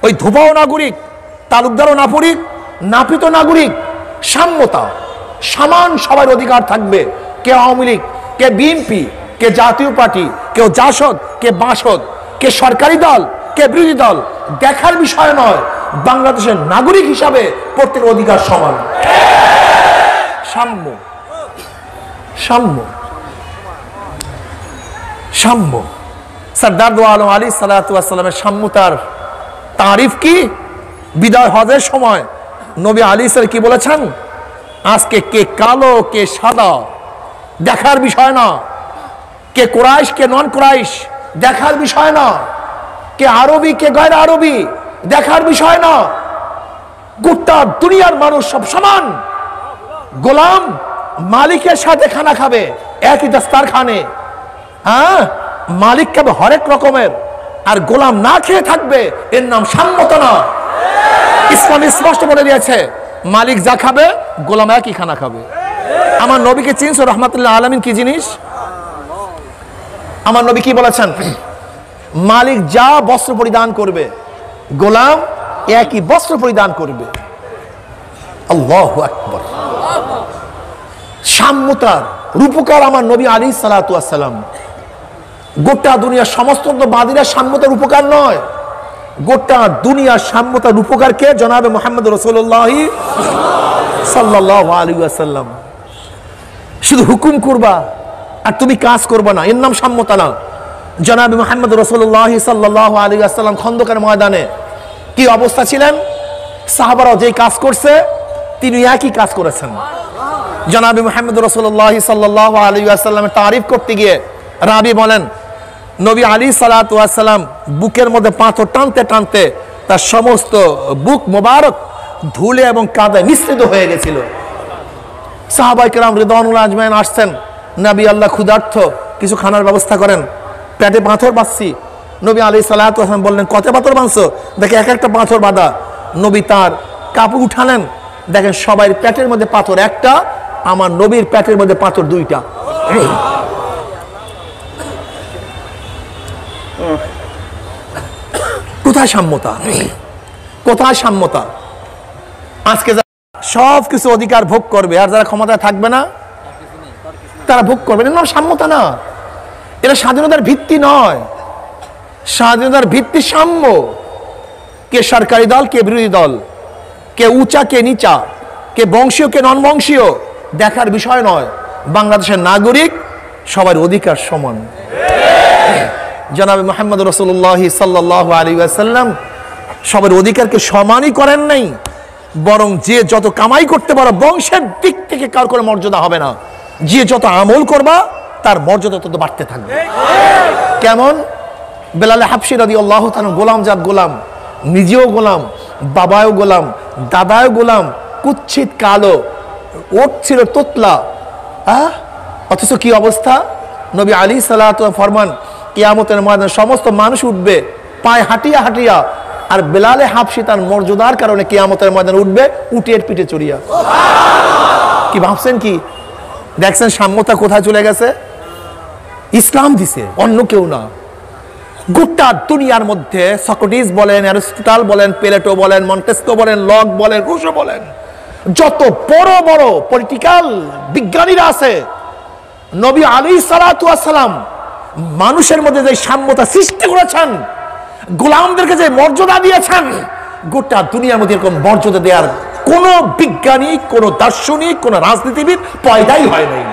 ওই ধোবাও নাগরিক, তালুকদারও নাগরিক, নাপিতও নাগরিক। সাম্যতা, সমান সবার অধিকার থাকবে। কে আওয়ামী লীগ, কে বিএনপি, কে জাতীয় পার্টি, কেউ জাসদ, কে বাসদ, কে সরকারি দল, কে বিরোধী দল, দেখার বিষয় নয়। বাংলাদেশের নাগরিক হিসাবে প্রত্যেক অধিকার সমান। সাম্য, সাম্য, সাম্য। সরদার দো আলম আলী সাল্লাল্লাহু আলাইহি ওয়াসাল্লামের সাম্যতার তারিফ কি? বিদায় হজের সময় নবী আলী সাল্লাল্লাহু কি বলেছেন? আজকে কে কালো কে সাদা দেখার বিষয় না, কে কুরাইশ কে নন কুরাইশ দেখার বিষয় না, কে আরবি কে গैर আরবি দেখার বিষয় না। গোটা দুনিয়ার মানুষ সব সমান। গোলাম মালিকের সাথে খানা খাবে একই দস্তারখানে, হ্যাঁ, মালিক খাবে হরেক রকমের, আর গোলাম না খেয়ে থাকবে, এর নাম সাম্যতা না। ইসলাম স্পষ্ট বলে দিয়েছে, মালিক যা খাবে গোলাম একই খানা খাবে। আমার নবীকে চিনছো? রহমাতুল্লাহ আলামিন কি জিনিস? আমার নবী কি বলেছেন? মালিক যা বস্ত্র পরিধান করবে গোলাম একই বস্ত্র পরিধান করবে। আল্লাহু আকবার। সাম্যতার রূপকার আমার নবী আলাইহিস সালাতু ওয়াস সালাম। গোটা দুনিয়ার সমস্ত বাদীরা সাম্যতার উপকার নয়, গোটা দুনিয়ার সাম্যতার উপকার কে? জনাবে মুহাম্মদ রাসূলুল্লাহ সাল্লাল্লাহু আলাইহি ওয়াসাল্লাম। শুধু হুকুম করবা আর তুমি কাজ করবা না, এর নাম সাম্যতা না। জনাবে মুহাম্মদ রাসূলুল্লাহ সাল্লাল্লাহু আলাইহি ওয়াসাল্লাম খন্দকের ময়দানে কি অবস্থা ছিলেন? সাহাবারা যে কাজ করছে তিনি একই কাজ করেছেন। জনাবে মুহাম্মদ রাসূলুল্লাহ সাল্লাল্লাহু আলাইহি ওয়াসাল্লামের তারিফ করতে গিয়ে রাবি বলেন, নবী আলাইহিস সালাতু ওয়াস সালাম বুকের মধ্যে পাথর টানতে টানতে তার সমস্ত বুক মোবারক ধুলে এবং কাদায় মিশ্রিত হয়ে গেছিল। সাহাবায়ে কেরাম রিদওয়ানুল্লাহ আজমাইন আসছেন, নবী আল্লাহ ক্ষুধার্ত, কিছু খানার ব্যবস্থা করেন, পেটে পাথর বাঁধছি। নবী আলাইহিস সালাতু ওয়াস সালাম বললেন, কত পাথর বাঁধছো? দেখে এক একটা পাথর বাঁধা। নবী তার কাপড় উঠালেন, দেখেন সবাই পেটের মধ্যে পাথর একটা, আমার নবীর পেটের মধ্যে পাথর দুইটা। কোথায় সাম্যতা? কোথায় সাম্যতা? আজকে সব কিছু অধিকার ভোগ করবে আর যারা ক্ষমতায় থাকবে না তারা ভোগ করবে না, সাম্যতা না। এটা স্বাধীনতার ভিত্তি নয়। স্বাধীনতার ভিত্তি সাম্য। কে সরকারি দল কে বিরোধী দল, কে উঁচা কে নিচা, কে বংশীয় কে নন বংশীয় দেখার বিষয় নয়। বাংলাদেশের নাগরিক সবার অধিকার সমান। জনাবে মুহাম্মদ রাসূলুল্লাহ সাল্লাল্লাহু আলাইহি ওয়াসাল্লাম সবার অধিকারকে সমানই করেন নাই, বরং যে যত কামাই করতে পারো বংশের দিক থেকে কার কোনো মর্যাদা হবে না। যে যত আমল করবা তার মর্যাদা তত বাড়তে থাকবে। কেমন? বেলাল হাবশী রাদিয়াল্লাহু তাআলা গোলাম জাত গোলাম, নিজেও গোলাম, বাবাও গোলাম, দাদাও গোলাম, কুচ্ছিত কালো, ওট ছিল তোতলা, অথচ কি অবস্থা? নবী আলাইহিস সালাতু ওয়া ফরমান, কিয়ামতের ময়দানে সমস্ত মানুষ উঠবে পায়ে হাঁটিয়া হাঁটিয়া, আর বেলালে হাবশী তার মর্যাদার কারণে কিয়ামতের ময়দানে উঠবে উটের পিঠে চড়িয়া। কি ভাবছেন? কি দেখছেন সাম্যতা কোথায় চলে গেছে? ইসলাম দিছে, অন্য কেউ না। গোটা দুনিয়ার মধ্যে সক্রেটিস বলেন, অ্যারিস্টটল বলেন, প্লেটো বলেন, মন্টেস্কো বলেন, লক বলেন, রুশো বলেন, যত বড় বড় পলিটিক্যাল বিজ্ঞানীরা আছে, নবী আলাইহিস সালাতু ওয়াস সালাম মানুষের মধ্যে যে সাম্যতা সৃষ্টি করেছেন, গোলামদেরকে যে মর্যাদা দিয়েছেন, গোটা দুনিয়ার মধ্যে এরকম মর্যাদা দেওয়ার কোন বিজ্ঞানী, কোন দার্শনিক, কোন রাজনীতিবিদ পয়দাই হয় নাই।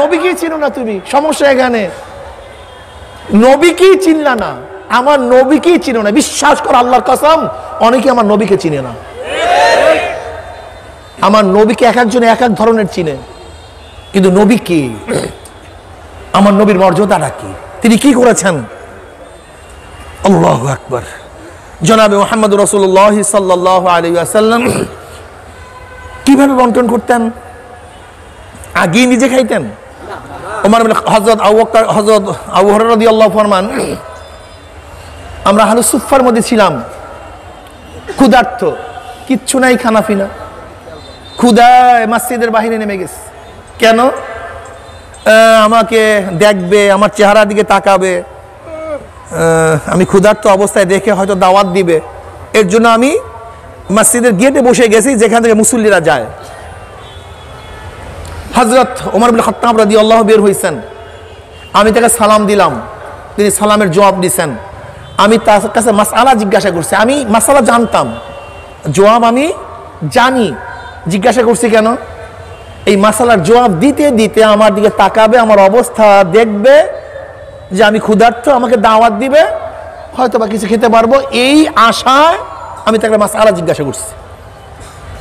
নবীকেই চিনো না তুমি, সমস্যা এখানে। নবীকেই চিনলা না, আমার নবীকেই চিনো না। বিশ্বাস কর আল্লাহর কসম, অনেকে আমার নবীকে চিনে না। আমার নবীকে এক একজন এক এক ধরনের চিনে, কিন্তু নবী কি? আমার নবীর মর্যাদাটা কি? তিনি কি করেছেন? আল্লাহু আকবার। জনাবে মুহাম্মদ রাসূলুল্লাহ সাল্লাল্লাহু আলাইহি ওয়াসাল্লাম কিভাবে বন্টন করতেন? আগে নিজে খাইতেন? হযরত আবু হুরায়রা রাদিয়াল্লাহু ফরমান, আমরা আহলুস সুফফার মধ্যে ছিলাম, ক্ষুধার্ত, কিচ্ছু নাই, খানাফিনা, ক্ষুধায় মসজিদের বাইরে নেমে গেছে। কেন? আমাকে দেখবে, আমার চেহারার দিকে তাকাবে, আমি ক্ষুধার্ত অবস্থায় দেখে হয়তো দাওয়াত দিবে, এর জন্য আমি মসজিদের গেটে বসে গেছি যেখান থেকে মুসল্লিরা যায়। হযরত ওমর ইবনে খাত্তাব রাদিয়াল্লাহু বের হইছেন, আমি তাকে সালাম দিলাম, তিনি সালামের জবাব দিয়েছেন। আমি তার কাছে মাসআলা জিজ্ঞাসা করছি, আমি মাসআলা জানতাম, জবাব আমি জানি, জিজ্ঞাসা করছি কেন? এই মাসআলার জবাব দিতে দিতে আমার দিকে তাকাবে, আমার অবস্থা দেখবে যে আমি ক্ষুধার্ত, আমাকে দাওয়াত দিবে, হয়তো বা কিছু খেতে পারবো, এই আশায় আমি তাকে মাসআলা জিজ্ঞাসা করছি।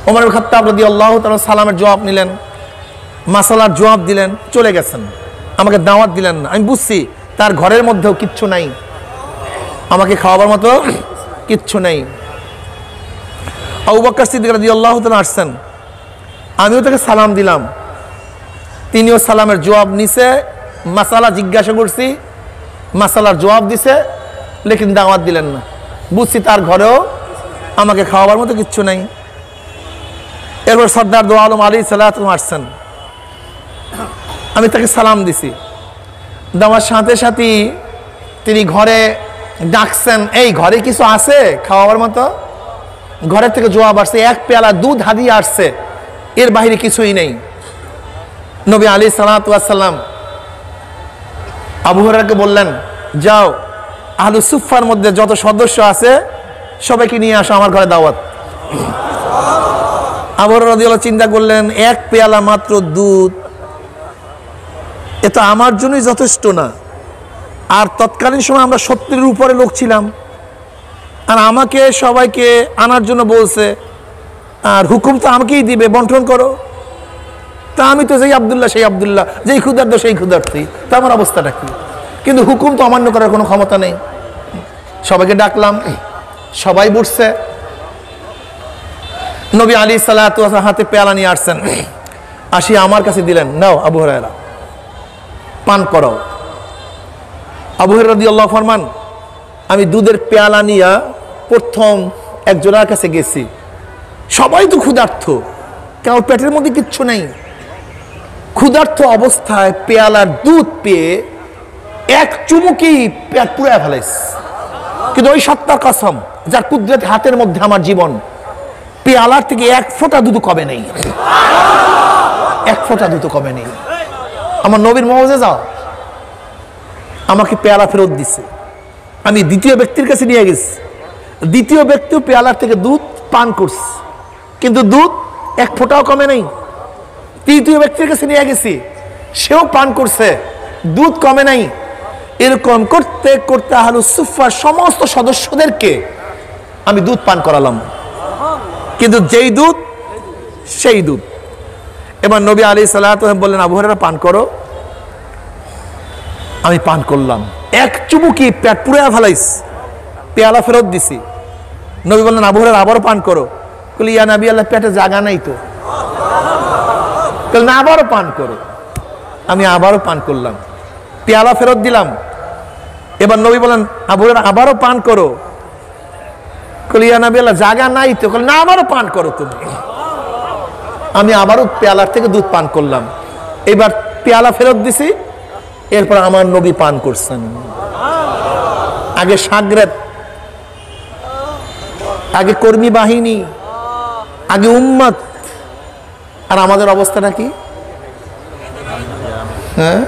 ওমর ইবনে খাত্তাব রাদিয়াল্লাহু তাআলা সালামের জবাব নিলেন, মাসআলার জবাব দিলেন, চলে গেছেন, আমাকে দাওয়াত দিলেন না। আমি বুঝছি তার ঘরের মধ্যেও কিচ্ছু নাই, আমাকে খাওয়াবার মতো কিচ্ছু নেই। আবু বকর সিদ্দিক রাদিয়াল্লাহু তাআলা আসছেন, আমিও তাকে সালাম দিলাম, তিনিও সালামের জবাব নিছে, মাসালা জিজ্ঞাসা করছি, মাসালার জবাব দিছে, লেকিন দাওয়াত দিলেন না। বুঝছি তার ঘরেও আমাকে খাওয়াবার মতো কিচ্ছু নাই। এরপর সর্দার দো আলম আলাইহিস সালাতু আসছেন, আমি তাকে সালাম দিছি, দেওয়ার সাথে সাথে তিনি ঘরে ডাকছেন, এই ঘরে কিছু আছে খাওয়াবার মতো? ঘরের থেকে জবাব আসছে, এক পেয়ালা দুধ হাদিয়া আসছে, এর বাইরে কিছুই নেই। নবী আলাইহিস সালাতু ওয়াস সালাম আবু হুরায়রাকে বললেন, যাও আহলুস সুফফার মধ্যে যত সদস্য আছে সবাইকে নিয়ে আসো, আমার ঘরে দাওয়াত। আবু হুরায়রা রাদিয়াল্লাহু চিন্তা করলেন, এক পেয়ালা মাত্র দুধ, এটা আমার জন্যই যথেষ্ট না। আর তৎকালীন সময় আমরা 70-এর উপরে লোক ছিলাম, আর আমাকে সবাইকে আনার জন্য বলছে, আর হুকুম তো আমাকেই দিবে, বন্টন করো। তা আমি তো যেই আব্দুল্লাহ সেই আব্দুল্লাহ, যেই ক্ষুধার্ত সেই ক্ষুধার্থী, তা আমার অবস্থাটা কি? কিন্তু হুকুম তো অমান্য করার কোনো ক্ষমতা নেই। সবাইকে ডাকলাম, সবাই বসছে। নবী আলাইহিস সালাতু ওয়াস সালাম হাতে পেয়ালা নিয়ে আসছেন, আসি আমার কাছে দিলেন, নাও আবু হুরায়রা পান করো। আবু হুরায়রা রাদিয়াল্লাহু ফরমান, আমি দুধের পেয়ালা নিয়ে প্রথম একজনের কাছে গেছি, সবাই তো ক্ষুধার্ত, কারণ পেটের মধ্যে কিচ্ছু নেই, ক্ষুধার্ত অবস্থায় পেয়ালার দুধ পেয়ে এক চুমুকেই পেট পুড়ে ফেলাইছে। কিন্তু ওই সত্তার কসম যার কুদরত হাতের মধ্যে আমার জীবন, পেয়ালার থেকে এক ফোঁটা দুধ কমে নেই, এক ফোঁটা দুধ কমে নেই। আমার নবীর মুজিজা, আমাকে পেয়ালা ফেরত দিছে, আমি দ্বিতীয় ব্যক্তির কাছে নিয়ে গেছি, দ্বিতীয় ব্যক্তিও পেয়ালার থেকে দুধ পান করছে, কিন্তু দুধ এক ফোঁটাও কমে নেই। তৃতীয় ব্যক্তির কাছে নিয়ে গেছি, সেও পান করছে, দুধ কমে নাই। এরকম করতে করতে আহলুস সুফফার সমস্ত সদস্যদেরকে আমি দুধ পান করালাম, কিন্তু যেই দুধ সেই দুধ। এবার নবী আলাইহিস সালাতু ওয়াস সালাম বললেন, আবু হুরায়রা পান করো। আমি পান করলাম, এক চুমুকি পেট পুড়ে ফেলাইস, পেয়ালা ফেরত দিছি। নবী বললেন, আবু হুরায়রা আবারও পান করো। বলি, ইয়া নবী আল্লাহ, পেটে জায়গা নাই তো। না, আবারও পান করো। আমি আবারও পান করলাম, পেয়ালা ফেরত দিলাম। এবার নবী বলেন, আবু হুরায়রা আবারও পান করো। ইয়া নবী আল্লাহ, জায়গা নাই তো। না, আবারও পান করো তুমি। আমি আবারও পেয়ালার থেকে দুধ পান করলাম, এবার পেয়ালা ফেরত দিছি। এরপর আমার নবী পান করছেন। আগে সাগরেদ, আগে কর্মী বাহিনী, আগে উম্মত, আর আমাদের অবস্থাটা কি? হ্যাঁ,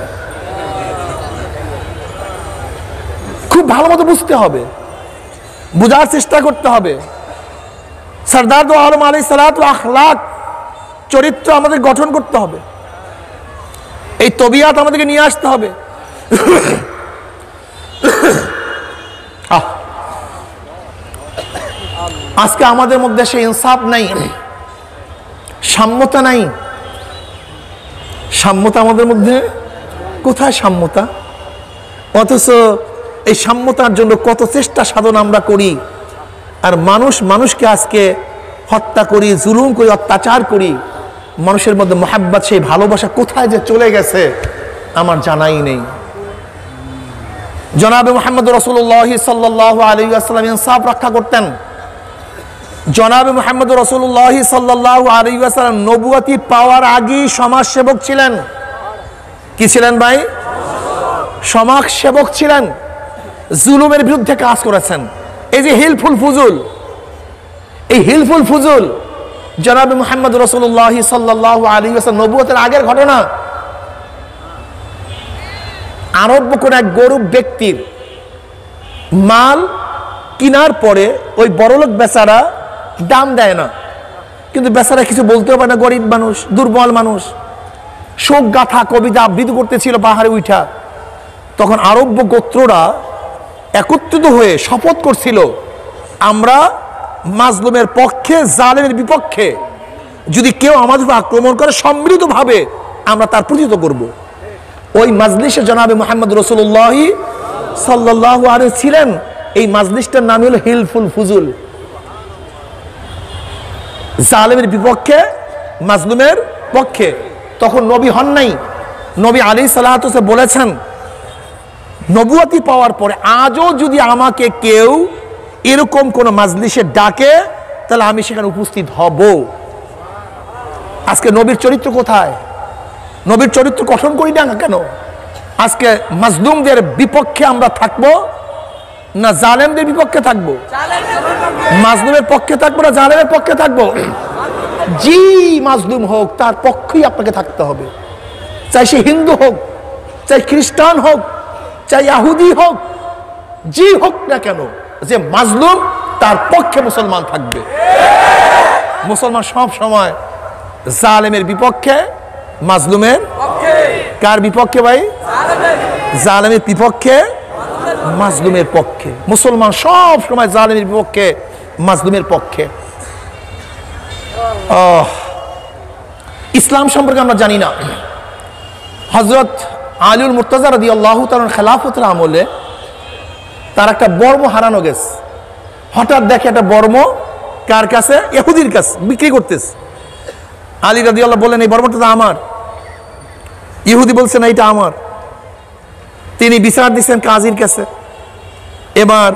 খুব ভালো মতো বুঝতে হবে, বুঝার চেষ্টা করতে হবে। সরদার দো আলম আলাইহিস সালাতু আখলাক, চরিত্র আমাদের গঠন করতে হবে, এই তবিয়াত আমাদেরকে নিয়ে আসতে হবে। আজকে আমাদের মধ্যে সেই ইনসাফ নাই, সাম্যতা নাই। সাম্যতা আমাদের মধ্যে কোথায়? সাম্যতা। অথচ এই সাম্যতার জন্য কত চেষ্টা সাধন আমরা করি, আর মানুষকে আজকে হত্যা করি, জুলুম করি, অত্যাচার করি। মানুষের মধ্যে মোহাব্বত, সেই ভালোবাসা কোথায় যে চলে গেছে আমার জানাই নেই। জনাবে মুহাম্মদ রাসূলুল্লাহ সাল্লাল্লাহু আলাইহি ওয়াসাল্লাম ইনসাফ রক্ষা করতেন। জনাবে মুহাম্মদ রাসূলুল্লাহ সাল্লাল্লাহু আলাইহি ওয়াসাল্লাম নবুয়তি পাওয়ার আগেই সমাজসেবক ছিলেন। কি ছিলেন ভাই? সমাজসেবক ছিলেন। জুলুমের বিরুদ্ধে কাজ করেছেন। এই যে হিলফুল ফুজুল, এই হিলফুল ফুজুল জনাবে মুহাম্মদ রাসূলুল্লাহ সাল্লাল্লাহু আলাইহি ওয়াসাল্লাম নবুয়তের আগের ঘটনা। আরব্য কোন এক গরিব ব্যক্তির মাল কিনার পরে ওই বড়লোক বেচারা দাম দেয় না, কিন্তু বেচারা কিছু বলতেও পারে না, গরিব মানুষ, দুর্বল মানুষ। শোক গাথা কবিতা আবৃত্তি করতেছিল পাহাড়ে উঠা। তখন আরব্য গোত্ররা একত্রিত হয়ে শপথ করছিল, আমরা মাজলুমের পক্ষে, জালেমের বিপক্ষে। যদি কেউ আমাদের উপর আক্রমণ করে সম্মিলিতভাবে আমরা তার প্রতিহত করব। ওই মাজলিসে জনাবে মুহাম্মদ রাসূলুল্লাহ সাল্লাল্লাহু আলাইহি ছিলেন। এই মাজলিসটার নাম হলো হিলফুল ফুজুল। জালেমের বিপক্ষে, মাজলুমের পক্ষে। তখন নবী হন নাই। নবী আলাইহিস সালাতু ওয়াস সালাম বলেছেন, নবুয়তি পাওয়ার পরে আজও যদি আমাকে কেউ এরকম কোন মাজলিসে ডাকে তাহলে আমি সেখানে উপস্থিত হব। আজকে নবীর চরিত্র কোথায়? নবীর চরিত্র গঠন করি না কেন? আজকে মাজলুমদের বিপক্ষে আমরা থাকবো না জালেমদের বিপক্ষে থাকবো? মাজলুমের পক্ষে থাকবো না জালেমের পক্ষে থাকবো? জি মাজলুম হোক তার পক্ষেই আপনাকে থাকতে হবে, চাই সে হিন্দু হোক, চাই খ্রিস্টান হোক, চাই ইহুদি হোক, জি হোক না কেন, যে মাজলুম তার পক্ষে মুসলমান থাকবে। মুসলমান সব সময় জালেমের বিপক্ষে, মাজলুমের কার বিপক্ষে ভাই? জালেমের বিপক্ষে, মাজলুমের পক্ষে। মুসলমান সব সময় জালেমের বিপক্ষে, মাজলুমের পক্ষে। ইসলাম সম্পর্কে আমরা জানি না। হযরত আলীউল মুর্তজা রাদিয়াল্লাহু তাআলা খেলাফতের আমলে তার একটা বর্ম হারানো গেছে। হঠাৎ দেখে একটা বর্ম কার কাছে? ইহুদির কাছে বিক্রি করতেছে। আলী রাদিয়াল্লাহু বললেন, এই বর্মটা তো আমার। ইহুদি বলছে, না এটা আমার। তিনি বিচার দিচ্ছেন কাজীর কাছে। এবার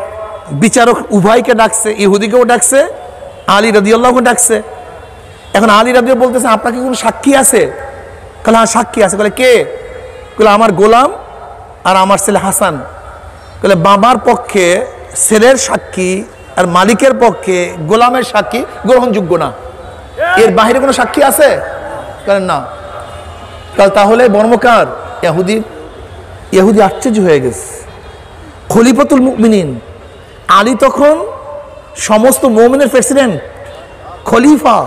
বিচারক উভয়কে ডাকছে, ইহুদিকেও ডাকছে, আলী রাদিয়াল্লাহুকে ডাকছে। এখন আলী রাদিয়াল্লাহু বলতেছেন, আপনার কি কোনো সাক্ষী আছে? বলে হ্যাঁ সাক্ষী আছে। বলে কে? বলে আমার গোলাম আর আমার ছেলে হাসান। বলে বাবার পক্ষে ছেলের সাক্ষী আর মালিকের পক্ষে গোলামের সাক্ষী গ্রহণযোগ্য না, এর বাইরে কোনো সাক্ষী আছে? বলেন না। তাহলে বর্মকার ইহুদি। ইহুদি আশ্চর্য হয়ে গেছে। খলিফাতুল মুমিনিন আলী তখন সমস্ত মুমিনের প্রেসিডেন্ট, খলিফা,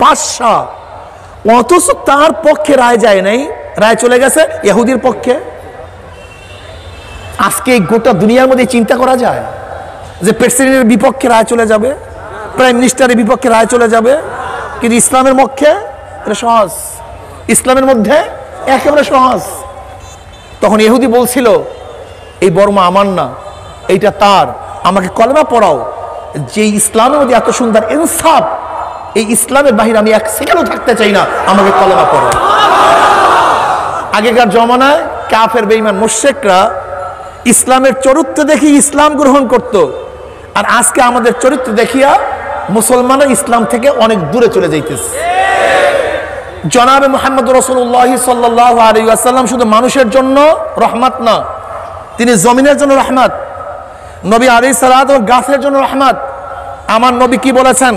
বাদশাহ, অথচ তার পক্ষে রায় যায় নাই, রায় চলে গেছে ইহুদির পক্ষে। আজকে গোটা দুনিয়ার মধ্যে চিন্তা করা যায় যে প্রেসিডেন্টের বিপক্ষে রায় চলে যাবে, প্রাইম মিনিস্টারের বিপক্ষে রায় চলে যাবে, কিন্তু ইসলামের পক্ষে এটা সহজ, ইসলামের মধ্যে একেবারে সহজ। তখন ইহুদি বলছিল, এই বর্মা আমার না, এইটা তার, আমাকে কলেমা পড়াও। যে ইসলামের মধ্যে এত সুন্দর ইনসাফ, এই ইসলামের বাহিরে আমি এক সেকেন্ডও থাকতে চাই না, আমাকে কলেমা পড়াও। আগেকার জমানায় কাফের বেঈমান মুশরিকরা ইসলামের চরিত্র দেখি ইসলাম গ্রহণ করত, আর আজকে আমাদের চরিত্র দেখিয়া মুসলমানরা ইসলাম থেকে অনেক দূরে চলে যাইতেছে। জনাবে মুহাম্মদ রাসূলুল্লাহ সাল্লাল্লাহু আলাইহি ওয়াসাল্লাম শুধু মানুষের জন্য রহমত না, তিনি জমিনের জন্য রহমত। নবী আলাইহিস সালাতু গাছের জন্য রহমত। আমার নবী কি বলেছেন?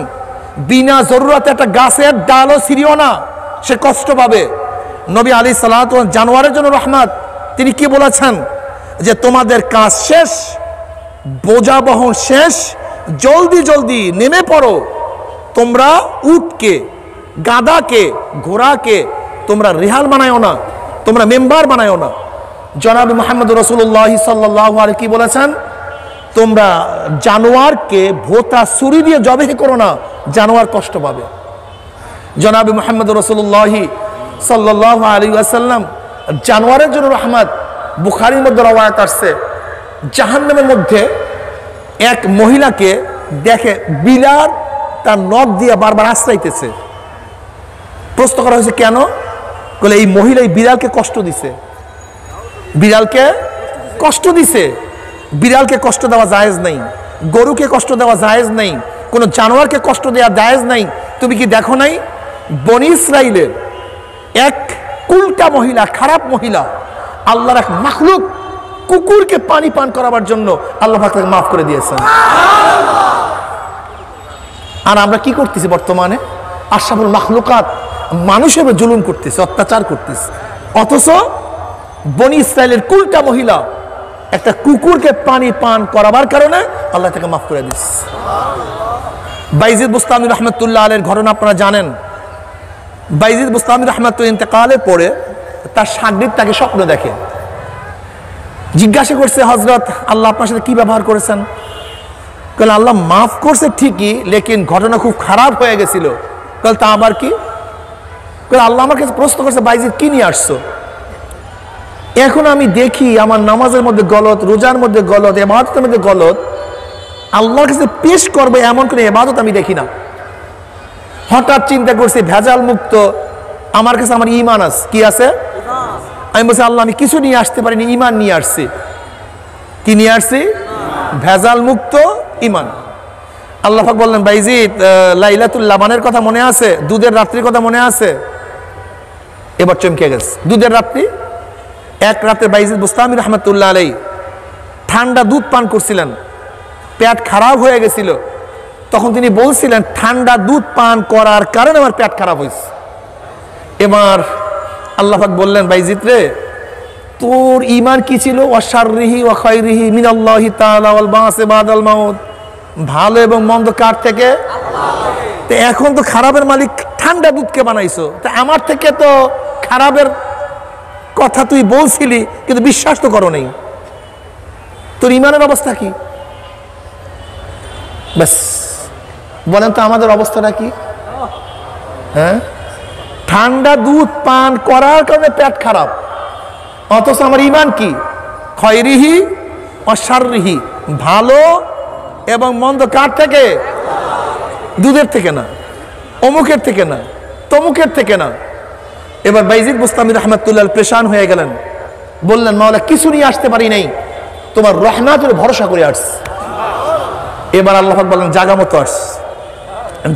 বিনা জরুরতে একটা গাছের ডালও ছিঁড়িও না, সে কষ্ট পাবে। নবী আলাইহিস সালাতু জানোয়ারের জন্য রহমত। তিনি কি বলেছেন? যে তোমাদের কাজ শেষ, বোঝা বহন শেষ, জলদি জলদি নেমে পড়ো। তোমরা উটকে, গাধাকে, ঘোড়াকে তোমরা রেহাল বানায়ও না, তোমরা মেম্বার বানায়ও না। জনাবে মুহাম্মদ রাসূলুল্লাহ সাল্লাল্লাহু আলাইহি কি বলেছেন? তোমরা জানোয়ারকে ভোতা ছুরি দিয়ে জবাই করো না, জানোয়ার কষ্ট পাবে। জনাবে মুহাম্মদ রাসূলুল্লাহ সাল্লাল্লাহু আলাইহি ওয়াসাল্লাম জানোয়ারের জন্য রহমত। বুখারীর মধ্যে রওয়ায়াত আসছে, জাহান্নামের মধ্যে এক মহিলাকে দেখে বিলাল তার নখ দিয়ে বারবার আশ্রাইতেছে। প্রশ্ন করা হয়েছে কেন? বলে এই মহিলা এই বিড়ালকে কষ্ট দিছে, বিড়ালকে কষ্ট দিছে। বিড়ালকে কষ্ট দেওয়া জায়েজ নাই, গরুকে কষ্ট দেওয়া জায়েজ নাই, কোনো জানোয়ারকে কষ্ট দেওয়া জায়েজ নাই। তুমি কি দেখো নাই বনি ইসরাইলের এক উল্টা মহিলা, খারাপ মহিলা, আল্লাহর এক মাখলুক কুকুরকে পানি পান করাবার জন্য আল্লাহ পাক তাকে মাফ করে দিয়েছেন। আর আমরা কি করতেছি বর্তমানে? আশরাফুল মাখলুকাত মানুষের জুলুম করতেছে, অত্যাচার করতেছে। অথচ বনি ইসরাইলের কুলটা মহিলা একটা কুকুরকে পানি পান করাবার কারণে আল্লাহ তাকে মাফ করে দিচ্ছে। বাইজিদ বুস্তামি রহমতুল্লাহ আলাইহির ঘটনা আপনারা জানেন। বাইজিদ বুস্তামি রহমতুল্লাহ ইন্তেকালের পরে তার শাগির্দ তাকে স্বপ্ন দেখে, জিজ্ঞাসা করছে, হযরত আল্লাহ আপনার সাথে কি ব্যবহার করেছেন? বলে আল্লাহ মাফ করছে ঠিকই, লেকিন ঘটনা খুব খারাপ হয়ে গেছিল। বলে তা আবার কি? বলে আল্লাহ আমার কাছে প্রশ্ন করছে, বাইজিদ কি নিয়ে আসছো? এখন আমি দেখি আমার নামাজের মধ্যে গলত, রোজার মধ্যে গলত, ইবাদতের মধ্যে গলত, আল্লাহর কাছে পেশ করবে এমন কোনো ইবাদত আমি দেখি না। হঠাৎ চিন্তা করছি ভেজাল মুক্ত আমার কাছে আমার ঈমান আছে। কি আছে? আমি বলছি আল্লাহ আমি কিছু নিয়ে আসতে পারিনি, ঈমান নিয়ে আসছি। কি নিয়ে আসছি? ভেজাল মুক্ত ঈমান। আল্লাহ পাক বললেন, বাইজিদ লাইলাতুল লাবানের কথা মনে আছে? দুধের রাত্রির কথা মনে আছে? এবার চমকে গেছে। দুধের রাত্রি, এক রাতে বাইজিদ বুস্তামি রহমতুল্লাহ আলাইহি ঠান্ডা দুধ পান করছিলেন, পেট খারাপ হয়ে গেছিল। তখন তিনি বলছিলেন ঠান্ডা দুধ পান করার কারণে আমার পেট খারাপ হয়েছে। এবার আল্লাহ পাক বললেন, বাইজিদ রে তোর ঈমান কি ছিল? ওয়াশাররিহি ওয়া খায়রিহি মিনাল্লাহি তাআলা ওয়াল বাসি বাদাল মাউত, ভালো এবং মন্দ কার থেকে? তো এখন তো খারাপের মালিক ঠান্ডা দুধকে বানাইছো, তা আমার থেকে তো খারাপের কথা তুই বলছিলি কিন্তু বিশ্বাস তো করো নাই, তোর ঈমানের অবস্থা কি? ব্যাস বলেন তো আমাদের অবস্থাটা কি? হ্যাঁ, ঠান্ডা দুধ পান করার কারণে পেট খারাপ, অথচ আমার ঈমান কি? খয়রিহি অশাররিহি, ভালো এবং মন্দ কার থেকে? দুধের থেকে না, অমুকের থেকে না, তমুকের থেকে না। এবার বাইজিদ বুস্তামি রহমতুল্লাহ পেরেশান হয়ে গেলেন, বললেন মাওলা কিছু নিয়ে আসতে পারি নাই, তোমার রহমতের ভরসা করে আসছি। এবার আল্লাহ পাক বললেন জাগা মতো আস,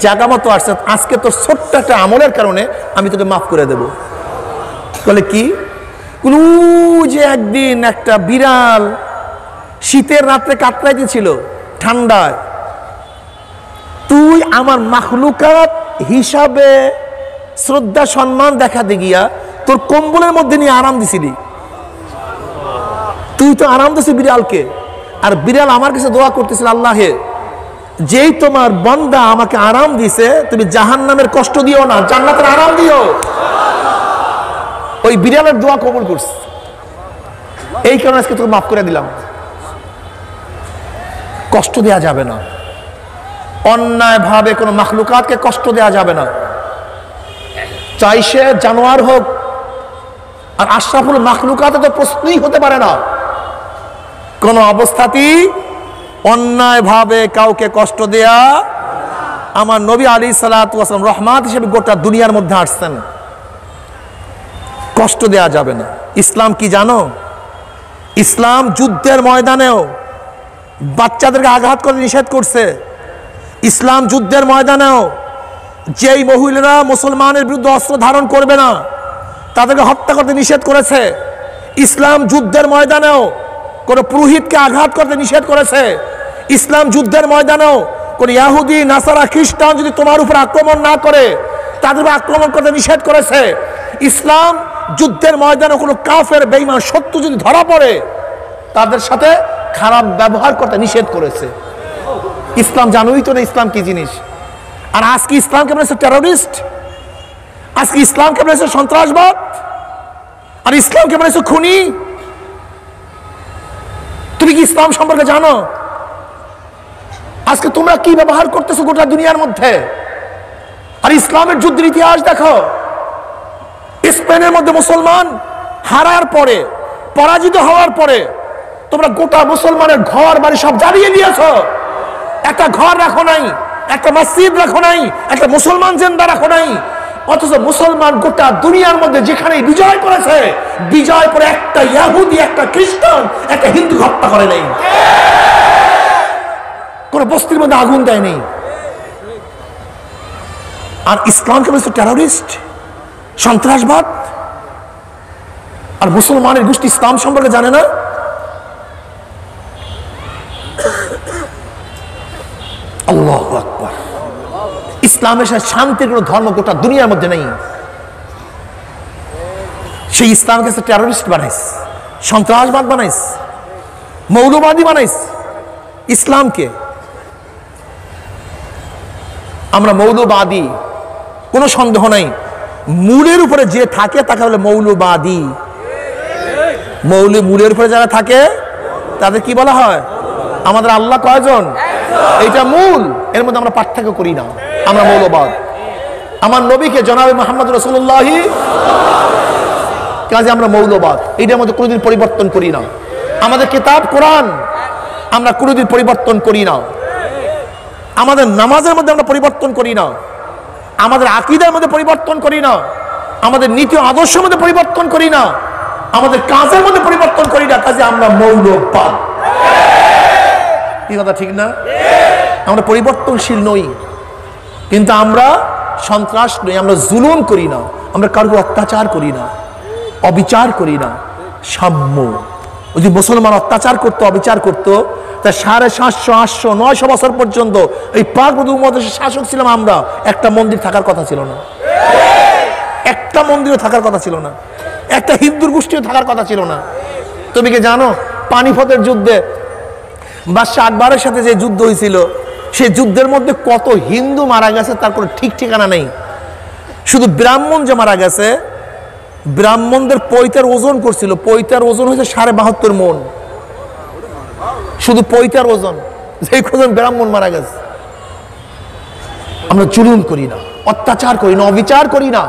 জাগা মতো আসছে, আজকে তোর ছোট্ট একটা আমলের কারণে আমি তোকে মাফ করে দেব। বলে কি? যে একদিন একটা বিড়াল শীতের রাত্রে কাতরাইতেছিল ঠান্ডায়, তুই আমার মাখলুকাত হিসাবে শ্রদ্ধা সম্মান দেখাতে গিয়া তোর কম্বলের মধ্যে নিয়ে আরাম দিছিলি। তুই তো আরাম দিছিস বিড়ালকে, আর বিড়াল আমার কাছে দোয়া করতেছিল, আল্লাহে যেই তোমার বান্দা আমাকে আরাম দিছে, তুমি জাহান্নামের কষ্ট দিও না, জান্নাতের আরাম দিও। ওই বিড়ালের দোয়া কবুল করছে, এই কারণে আজকে তোকে মাফ করে দিলাম। কষ্ট দেয়া যাবে না, অন্যায় ভাবে কোনো মাখলুকাতকে কষ্ট দেয়া যাবে না, চাই সে জানোয়ার হোক। আর আশরাফুল মাখলুকাতে তো প্রশ্নই হতে পারে না, কোন অবস্থাতেই অন্যায় ভাবে কাউকে কষ্ট দেয়া। আমার নবী আলাইহিস সালাতু ওয়াস সালাম রহমত হিসেবে গোটা দুনিয়ার মধ্যে আসছেন, কষ্ট দেয়া যাবে না। ইসলাম কি জানো? ইসলাম যুদ্ধের ময়দানেও বাচ্চাদেরকে আঘাত করে নিষেধ করছে। ইসলাম যুদ্ধের ময়দানেও যেই মহিলারা মুসলমানের বিরুদ্ধে অস্ত্র ধারণ করবে না তাদেরকে হত্যা করতে নিষেধ করেছে। ইসলাম যুদ্ধের ময়দানেও কোনো পুরোহিতকে আঘাত করতে নিষেধ করেছে। ইসলাম যুদ্ধের ময়দানেও কোনো ইহুদি নাসারা খ্রিস্টান যদি তোমার উপর আক্রমণ না করে তাদের উপর আক্রমণ করতে নিষেধ করেছে। ইসলাম যুদ্ধের ময়দানে কোনো কাফের বেঈমান শত্রু যদি ধরা পড়ে তাদের সাথে খারাপ ব্যবহার করতে নিষেধ করেছে। ইসলাম জানোই তো না ইসলাম কি জিনিস। আর আজকে ইসলামকে বলেছে টেররিস্ট, আজকে ইসলামকে বলেছে সন্ত্রাসবাদ, আর ইসলামকে বলেছে খুনি। তুমি কি ইসলাম সম্পর্কে জানো? আজকে তোমরা কি ব্যবহার করতেছো গোটা দুনিয়ার মধ্যে? আর ইসলামের যুদ্ধের ইতিহাস দেখো, স্পেনের মধ্যে মুসলমান হারার পরে, পরাজিত হওয়ার পরে তোমরা গোটা মুসলমানের ঘর বাড়ি সব জ্বালিয়ে দিয়েছ। একটা ঘর রাখো নাই, একটা মসজিদ রাখো নাই, একটা মুসলমান জিন্দা রাখো নাই। অথচ মুসলমান গোটা দুনিয়ার মধ্যে যেখানে বিজয় করেছে, বিজয় করে একটা ইহুদি, একটা খ্রিস্টান, একটা হিন্দু হত্যা করে নাই, কোন বস্তির মধ্যে আগুন দেয় নেই। আর ইসলামকে বলছে টেররিস্ট, সন্ত্রাসবাদ। আর মুসলমানের গোষ্ঠী ইসলাম সম্পর্কে জানে না। আল্লাহু আকবার। ইসলামের সাথে শান্তির কোন ধর্ম গোটা দুনিয়ার মধ্যে নেই। সেই ইসলামকে টেররিস্ট বানাইস, সন্ত্রাসবাদ বানাইস, মৌলবাদী বানাইস ইসলামকে। আমরা মৌলবাদী, কোনো সন্দেহ নাই। মূলের উপরে যে থাকে তাকে বলে মৌলবাদী। মূলের উপরে যারা থাকে তাদের কি বলা হয়? আমাদের আল্লাহ কয়জন? এটা মূল, এর মধ্যে আমরা পার্থক্য করি না, আমরা মৌলবাদ। আমার নবীকে জনাবে মুহাম্মদ রাসূলুল্লাহ কাজে আমরা মৌলবাদ, এটার মধ্যে কোনোদিন পরিবর্তন করি না। আমাদের কিতাব কোরআন আমরা কোনোদিন পরিবর্তন করি না। আমাদের নামাজের মধ্যে আমরা পরিবর্তন করি না, আমাদের আকীদার মধ্যে পরিবর্তন করি না, আমাদের নীতি আদর্শের মধ্যে পরিবর্তন করি না, আমাদের কাজের মধ্যে পরিবর্তন করি না। কাজে আমরা মৌলবাদ। এই কথা ঠিক না? আমরা পরিবর্তনশীল নই, কিন্তু আমরা সন্ত্রাস নই, আমরা জুলুম করি না, আমরা কারো অত্যাচার করি না, অবিচার করি না, সাম্য। যদি মুসলমান অত্যাচার করতো, অবিচার করতো, তা 750, 800, 900 বছর পর্যন্ত এই পাক উপমহাদেশের শাসক ছিলাম আমরা। একটা মন্দির থাকার কথা ছিল না, একটা মন্দিরও থাকার কথা ছিল না, একটা হিন্দুর গোষ্ঠীও থাকার কথা ছিল না। তুমি কি জানো পানিপথের যুদ্ধে বাদশাহ আকবরের সাথে যে যুদ্ধ হয়েছিল, সেই যুদ্ধের মধ্যে কত হিন্দু মারা গেছে তার কোনো ঠিক ঠিকানা নেই। শুধু ব্রাহ্মণ যে মারা গেছে, ব্রাহ্মণদের পৈতার ওজন করছিল, পৈতার ওজন হয়েছে 72.5 মণ। শুধু পৈতার ওজন, যেই কজন ব্রাহ্মণ মারা গেছে। আমরা জুলুম করি না, অত্যাচার করি না, অবিচার করি না।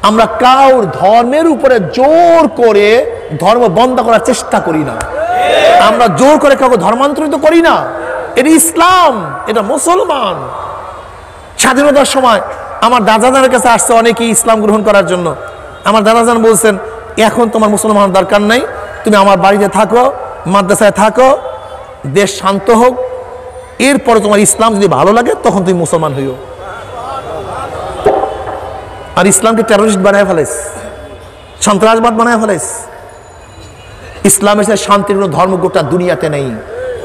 আমরা কাউর ধর্মের উপরে জোর করে ধর্ম বন্ধ করার চেষ্টা করি না। আমরা জোর করে কাউকে ধর্মান্তরিত করি না। এটা ইসলাম, এটা মুসলমান। স্বাধীনতার সময় আমার দাদাজানের কাছে আসছে অনেকেই ইসলাম গ্রহণ করার জন্য। আমার দাদাজান বলছেন, এখন তোমার মুসলমান দরকার নাই, তুমি আমার বাড়িতে থাকো, মাদ্রাসায় থাকো, দেশ শান্ত হোক, এরপরে তোমার ইসলাম যদি ভালো লাগে তখন তুমি মুসলমান হইও। আর ইসলামকে টেররিস্ট বানায় ফেলেছ, সন্ত্রাসবাদ বানায় ফেলেছ। ইসলামের সাথে শান্তির কোনো ধর্ম গোটা দুনিয়াতে নেই,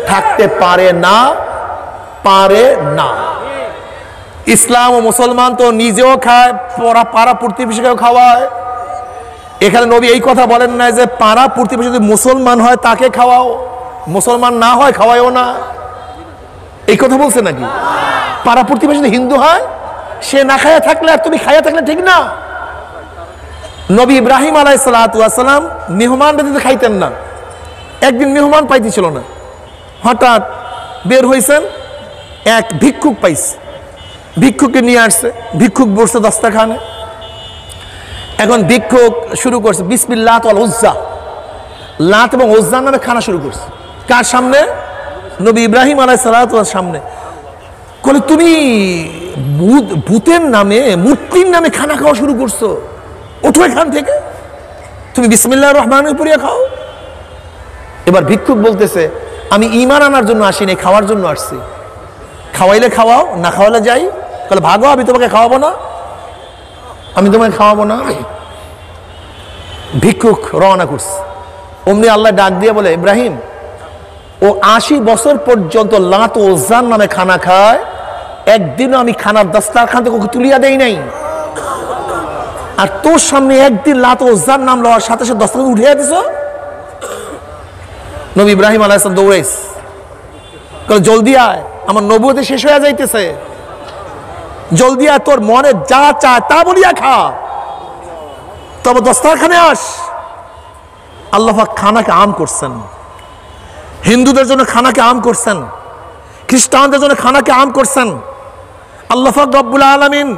থাকতে পারে না, পারে না। ইসলাম ও মুসলমান তো নিজেও খায়, পাড়া প্রতিবেশীকেও খাওয়ায়। এখানে নবী এই কথা বলেন না যে পাড়া প্রতিবেশী যদি মুসলমান হয় তাকে খাওয়াও, মুসলমান না হয় খাওয়ায়ও না, এই কথা বলছে নাকি? পাড়া প্রতিবেশী যদি হিন্দু হয়, সে না খায়া থাকলে আর তুমি খায়া থাকলে ঠিক না। নবী ইব্রাহিম আলাইহিস সালাতু ওয়াস সালাম মেহমানরা দিতে খাইতেন না। একদিন মেহমান পাইতেছিল না, হঠাৎ বের হয়েছেন, এক ভিক্ষুক পাইছে, ভিক্ষুককে নিয়ে আসছে। ভিক্ষুক বসছে দস্তরখানে। এখন ভিক্ষুক শুরু করছে বিসমিল্লাহ ওয়াল উজ্জা, লাত এবং উজ্জার নামে খানা শুরু করছে। কার সামনে? নবী ইব্রাহিম আলাইহিস সালাতু ওয়াস সামনে। বলে তুমি ভূতের নামে, মূর্তির নামে খানা খাওয়া শুরু করছো, ওঠো এখান থেকে, তুমি বিসমিল্লাহির রহমানির পড়িয়া খাও। এবার ভিক্ষুক বলতেছে, আমি ঈমান আনার জন্য আসিনি, খাওয়ার জন্য আসছি। খাওয়াইলে খাওয়াও, না খাওয়ালে যাই। বলে ভাগো, আমি তোমাকে খাওয়াবো না, আমি তোমাকে খাওয়াবো না। ভিক্ষুক রওনা করছে। অমনি আল্লাহ ডাক দিয়ে বলে, ইব্রাহিম, ও 80 বছর পর্যন্ত লাত ও উজ্জার নামে খানা খায়, একদিনও আমি খানার দস্তরখান থেকে ওকে তুলিয়া দেই নাই। আর তোর সামনে একদিন লাত ও উজ্জার নাম লওয়ার সাথে সাথে দস্তরখান উঠিয়ে দিছ। নবী ইব্রাহিম আলাইহিস সালাম দৌড়াইস, জলদি আয়, আমার নবুয়ত শেষ হয়ে যাইতেছে, জলদি আয়, তোর মনে যা চায় তা বলিয়া খা, তবে দস্তরখানে আস। আল্লাহ পাক খানাকে আম করছেন, হিন্দুদের জন্য খানাকে আম করছেন, খ্রিস্টানদের জন্য খানাকে আম করছেন। আল্লাহ পাক রব্বুল আলামিন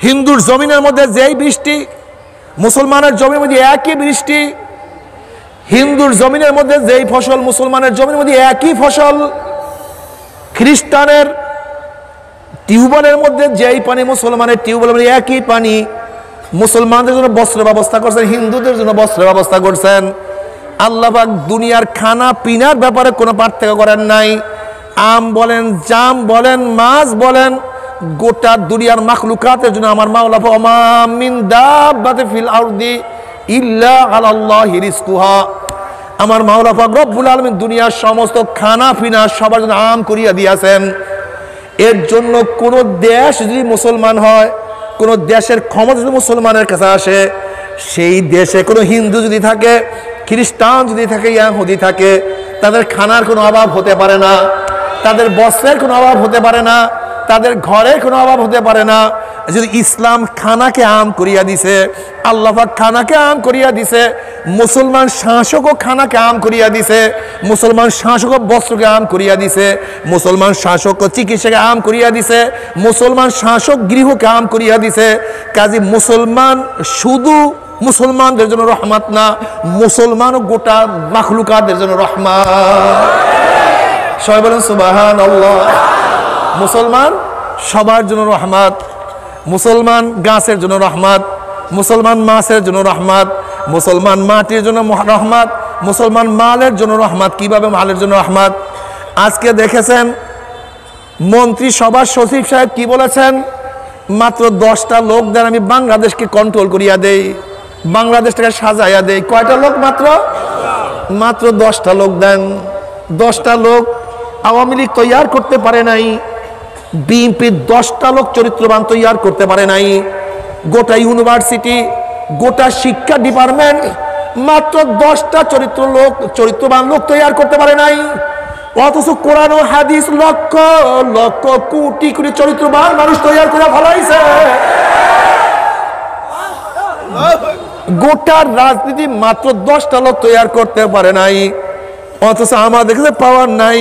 হিন্দুর জমিনের মধ্যে যেই বৃষ্টি, মুসলমানের জমির মধ্যে একই বৃষ্টি, হিন্দুর জমিনের মধ্যে যেই ফসল, মুসলমানের জমির মধ্যে একই ফসল। খ্রিস্টানের টিউবওয়েলের মধ্যে যেই পানি মুসলমানের টিউবওয়েলের মধ্যে একই পানি, মুসলমানদের জন্য বস্ত্রের ব্যবস্থা করছেন, হিন্দুদের জন্য বস্ত্রের ব্যবস্থা করছেন। আল্লাহ পাক দুনিয়ার খানা পিনার ব্যাপারে কোনো পার্থক্য করেন নাই। আম বলেন, জাম বলেন, মাছ বলেন, গোটা দুনিয়ার মাখলুকাতের জন্য আমার মাওলা ওমা মিন দাব্বাতিন ফিল আরদি ইল্লা আলাল্লাহি রিজকুহা, আমার মাওলা পাক রব্বুল আলামিন দুনিয়ার সমস্ত খানা পিনা সবার জন্য আম করিয়া দিয়েছেন। এর জন্য কোন দেশ যদি মুসলমান হয়, কোন দেশের ক্ষমতা যদি মুসলমানের কাছে আসে, সেই দেশে কোনো হিন্দু যদি থাকে, খ্রিস্টান যদি থাকে, ইহুদি থাকে, তাদের খানার কোনো অভাব হতে পারে না, তাদের বস্ত্রের কোনো অভাব হতে পারে না, তাদের ঘরের কোনো অভাব হতে পারে না। যদি ইসলাম খানাকে আম করিয়া দিছে, আল্লাহ পাক খানাকে আম করিয়া দিছে, মুসলমান শাসকও খানাকে আম করিয়া দিছে, মুসলমান শাসকও বস্ত্রকে আম করিয়া দিছে, মুসলমান শাসক চিকিৎসাকে আম করিয়া দিছে, মুসলমান শাসক গৃহকে আম করিয়া দিছে। কাজী মুসলমান শুধু মুসলমানদের জন্য রহমত না, মুসলমান গোটা মাখলুকাতের জন্য রহমত। সবাই বলেন সুবহানাল্লাহ। মুসলমান সবার জন্য রহমত, মুসলমান গাছের জন্য রহমত, মুসলমান মাছের জন্য রহমত, মুসলমান মাটির জন্য রহমত, মুসলমান মালের জন্য রহমত। কিভাবে মালের জন্য রহমত? আজকে দেখেছেন মন্ত্রী সভার সচিব সাহেব কি বলেছেন? মাত্র 10টা লোক দেন, আমি বাংলাদেশকে কন্ট্রোল করিয়া দেই, বাংলাদেশটাকে সাজাইয়া দেই। কয়টা লোক? মাত্র 10টা লোক দেন। 10টা লোক আওয়ামী লীগ তৈয়ার করতে পারে নাই, বিএনপি 10টা লোক চরিত্রবান তৈয়ার করতে পারে নাই, গোটা ইউনিভার্সিটি, গোটা শিক্ষা ডিপার্টমেন্ট মাত্র 10টা চরিত্রবান লোক তৈয়ার করতে পারে নাই। অথচ কোরআন ও হাদিস লক্ষ লক্ষ কোটি কোটি চরিত্রবান মানুষ তৈয়ার করে ফলাইছে। গোটা রাজনীতি মাত্র 10টা লোক তৈয়ার করতে পারে নাই। অথচ আমাদের কাছে পাওয়ার নাই,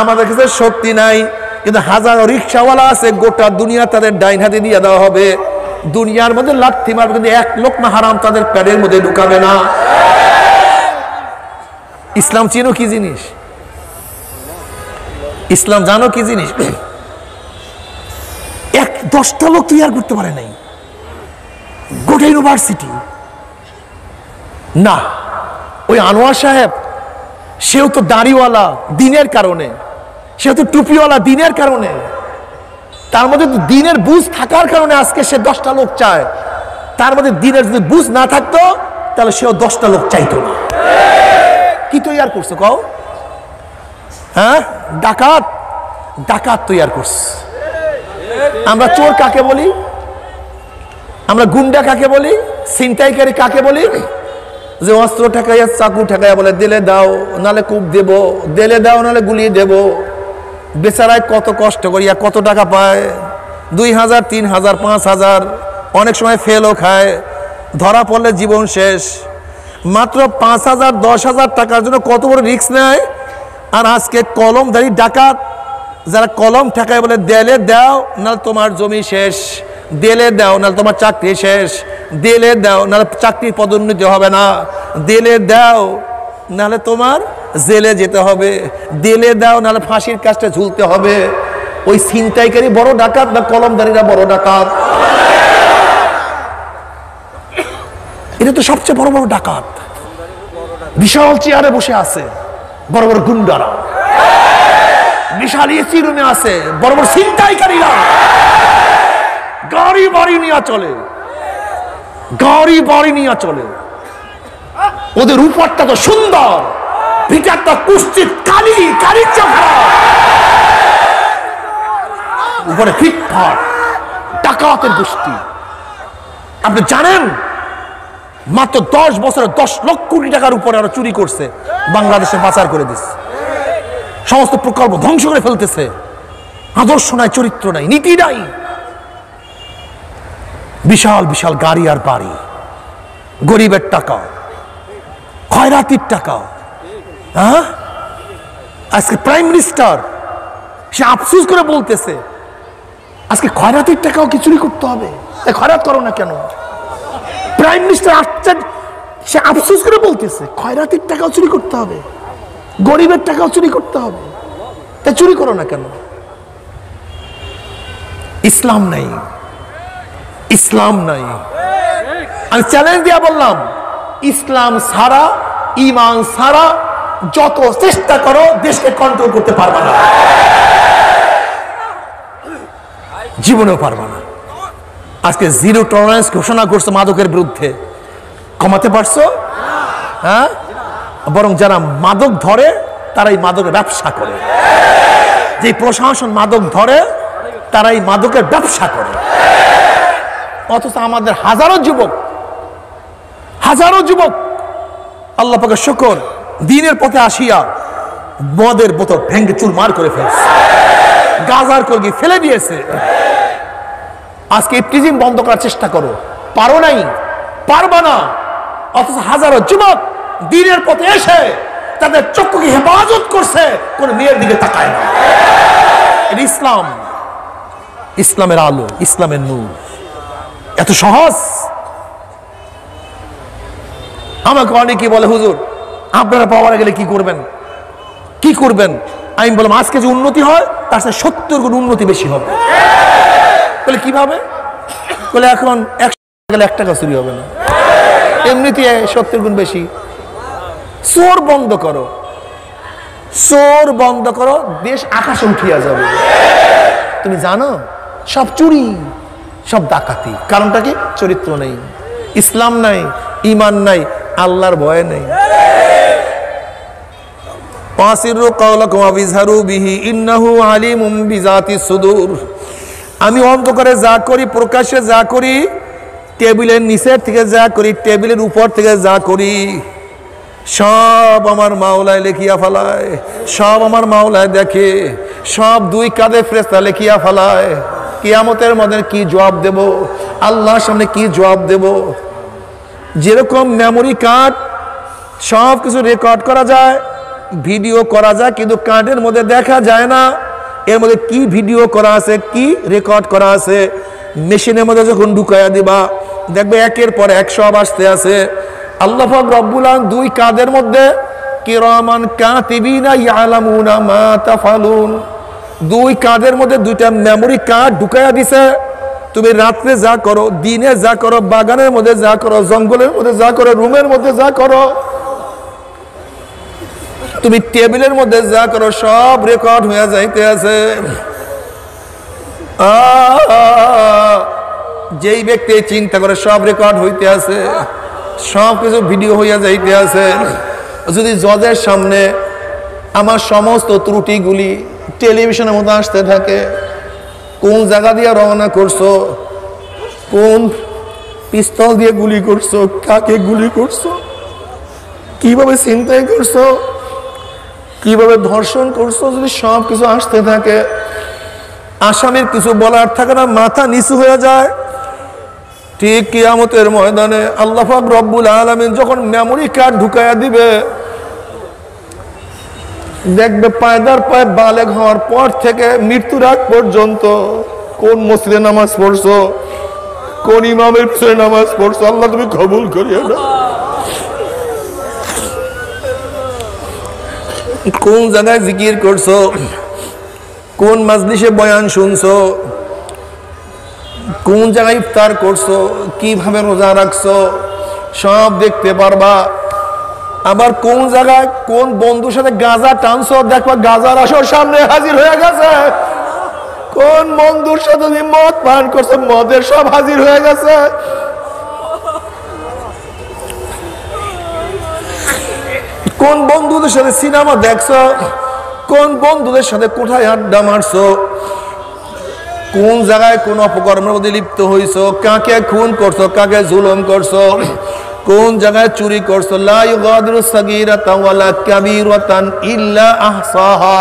আমাদের কাছে শক্তি নাই, কিন্তু হাজারো রিক্সাওয়ালা আছে, গোটা দুনিয়া তাদের ডাইন হাতে দিয়ে দেওয়া হবে। দুনিয়ার মধ্যে লাথি মারবে, কিন্তু এক লোকমা হারাম তাদের প্যাডের মধ্যে ঢুকাবে না। ইসলাম চিনো কি জিনিস? ইসলাম জানো কি জিনিস? 10টা লোক তৈয়ার করতে পারে নাই, গোটা ইউনিভার্সিটি না। ওই আনোয়ার সাহেব, সেও তো দাড়িওয়ালা দিনের কারণে, সেও তো টুপিওয়ালা দিনের কারণে, তার মধ্যে তো দিনের বুঝ থাকার কারণে আজকে সে 10টা লোক চায়। তার মধ্যে দিনের যদি বুঝ না থাকতো তাহলে সেও 10টা লোক চাইতো না। কি তৈয়ার করছো কও? হ্যাঁ, ডাকাত, ডাকাত তৈয়ার করছে। আমরা চোর কাকে বলি? আমরা গুন্ডা কাকে বলি? ছিনতাইকারী কাকে বলি? যে অস্ত্র ঠেকাইয়া, চাকু ঠেকাইয়া বলে দিলে দাও নালে কূপ দেব, দিলে দাও নালে গুলিয়ে দেব। বেচারায় কত কষ্ট করিয়া কত টাকা পায়, 2000, 3000, 5000, অনেক সময় ফেলও খায়, ধরা পড়লে জীবন শেষ। মাত্র 5000, 10,000 টাকার জন্য কত বড় রিস্ক নেয়। আর আজকে কলমধারী ডাকাত যারা কলম ঠেকায় বলে দিলে দাও নাহলে তোমার জমি শেষ, দিলে দাও নাহলে তোমার চাকরি শেষ, দিলে দাও নাহলে চাকরির পদোন্নতি হবে না, দিলে দাও নাহলে তোমার জেলে যেতে হবে, দিলে দাও নাহলে ফাঁসির কাজটা ঝুলতে হবে। ওই ছিনতাইকারী বড় ডাকাত না কলমধারীরা বড় ডাকাত? এটা তো সবচেয়ে বড় বড় ডাকাত, বিশাল চেয়ারে বসে আছে বড় বড় গুন্ডারা, বিশাল এসি রুমে আছে বড় বড় ছিনতাইকারীরা, গাড়ি বাড়ি নিয়ে চলে, গাড়ি বাড়ি নিয়ে চলে। ওদের উপরটা তো সুন্দর, ভিতরটা কুষ্ঠিত কালি, কালির চাপড়া, উপরে ফিটফাট ডাকাতের গোষ্ঠী। আপনি জানেন মাত্র 10 বছরে 10 লক্ষ কোটি টাকার উপরে আরো চুরি করছে, বাংলাদেশে পাচার করে দিচ্ছে, সমস্ত প্রকল্প ধ্বংস করে ফেলতেছে। আদর্শ নাই, চরিত্র নাই, নীতি নাই, বিশাল বিশাল গাড়ি আর বাড়ি, গরিবের টাকা, খয়রাতির টাকা। হ্যাঁ, আজকে প্রাইম মিনিস্টার সে আফসোস করে বলতেছে আজকে খয়রাতির টাকাও কি চুরি করতে হবে? খয়রাত করো না কেন? প্রাইম মিনিস্টার সে আফসোস করে বলতেছে খয়রাতির টাকাও চুরি করতে হবে, গরিবের টাকাও চুরি করতে হবে, তাই চুরি করো না কেন? ইসলাম নাই, ইসলাম নাই। আমি চ্যালেঞ্জ দিয়া বললাম, ইসলাম ছাড়া, ঈমান ছাড়া যত চেষ্টা করো দেশকে কন্ট্রোল করতে পারবে না, জীবনেও পারবে না। আজকে জিরো টলারেন্স ঘোষণা করছে মাদকের বিরুদ্ধে, কমাতে পারছো? হ্যাঁ, বরং যারা মাদক ধরে তারাই মাদকের ব্যবসা করে। যে প্রশাসন মাদক ধরে তারাই মাদকের ব্যবসা করে। অথচ আমাদের হাজারো যুবক আল্লাহ পাকের শুকর, দ্বীনের পথে আসিয়া মদের বোতল ভেঙে চুরমার করে ফেলছে, গাজার কলগি ফেলে দিয়েছে। আজকে ইফটিজিং বন্ধ করার চেষ্টা করো, পারো নাই, পারবা না। অথচ হাজারো যুবক দ্বীনের পথে এসে তাদের চক্ষুকে হেফাজত করছে, কোন মেয়ের দিকে তাকায় না। ইসলাম, ইসলামের আলো, ইসলামের নূর এত সহজ। আমাকে অনেকে বলে, হুজুর আপনারা পাওয়ারে গেলে কি করবেন, কি করবেন? আমি বললাম, আজকে যে উন্নতি হয় তার সাথে 70 গুণ উন্নতি বেশি হবে। বলে কিভাবে? বলে এখন 100 গেলে 1 টাকা চুরি হবে না, এমনিতে 70 গুণ বেশি। চোর বন্ধ করো, চোর বন্ধ করো, দেশ আকাশে উঠিয়া যাবে। তুমি জানো সব চুরি, সব ডাকাতি, কারণটা কি? চরিত্র নেই, ইসলাম নাই, ঈমান নাই, আল্লাহর ভয় নেই। আমি অন্ধকারে যা করি, প্রকাশ্যে যা করি, টেবিলের নিচের থেকে যা করি, টেবিলের উপর থেকে যা করি, সব আমার মাওলায় লেখিয়া ফেলায়, সব আমার মাওলায় দেখে, সব 2 কাঁধে ফেরেশতা লেখিয়া ফেলায়। কিয়ামতের মধ্যে কি জবাব দেব, আল্লাহর সামনে কি জবাব দেব? যেরকম মেমোরি কার্ড সব কিছু রেকর্ড করা যায়, ভিডিও করা যায়, কিন্তু কার্ডের মধ্যে দেখা যায় না এর মধ্যে কি ভিডিও করা আছে, কি রেকর্ড করা আছে। মেশিনের মধ্যে যখন ঢুকাইয়া দিবা, দেখবে একের পর এক সব আসতে আছে। আল্লাহ পাক রব্বুল আলামিন 2 কাঁধের মধ্যে কিরামান কাতিবিনা ইয়ালামুনা মা তাফালুন, 2 কাঁধের মধ্যে 2টা মেমোরি কার্ড ঢুকাইয়া দিছে। তুমি রাত্রে যা করো, দিনে যা করো, বাগানের মধ্যে যা করো, জঙ্গলের মধ্যে যা করো, রুমের মধ্যে যা করো, তুমি টেবিলের মধ্যে যা করো, সব রেকর্ড হয়ে যাইতে আছে। যেই ব্যক্তি চিন্তা করে সব রেকর্ড হইতে আছে, সব কিছু ভিডিও হইয়া যাইতে আছে। যদি জজের সামনে আমার সমস্ত ত্রুটিগুলি টেলিভিশনের মধ্যে আসতে থাকে, কোন জায়গা দিয়ে রওনা করছো, কোন পিস্তল দিয়ে গুলি করছো, কাকে গুলি করছো, কিভাবে ছিনতাই করছো, কিভাবে ধর্ষণ করছো, যদি সব কিছু আসতে থাকে, আসামির কিছু বলার থাকে না, মাথা নিচু হয়ে যায়। ঠিক কিয়ামতের ময়দানে আল্লাহ পাক রব্বুল আলামিন যখন মেমোরি কার্ড ঢুকাইয়া দিবে, দেখবে পায়দার পায়ে বালেগ হওয়ার পর থেকে মৃত্যুর আগ পর্যন্ত কোন মসজিদে নামাজ পড়ছো, কোন ইমামের পিছনে নামাজ পড়ছো, আল্লাহ তুমি কবুল করিও না। কোন জায়গায় জিকির করছো, কোন মাজলিসে বয়ান শুনছো, কোন জায়গায় ইফতার করছো, কিভাবে রোজা রাখছো, সব দেখতে পারবা। আবার কোন জায়গায় কোন বন্ধুর সাথে গাঁজা টানছো, দেখবা গাঁজার আসর সামনে হাজির হয়ে গেছে। কোন বন্ধুর সাথে তুমি মদ পান করছো, মদের সব হাজির হয়ে গেছে। কোন বন্ধুদের সাথে সিনেমা দেখছো, কোন বন্ধুদের সাথে কোথায় আড্ডা মারছো, কোন জায়গায় কোন অপকর্মের মধ্যে লিপ্ত হইছো, কাকে খুন করছো, কাকে জুলুম করছো, কোন জায়গায় চুরি করছো। লা ইউগাদিরু সাগীরাতান ওয়ালা কাবীরাতান ইল্লা আহসাহা,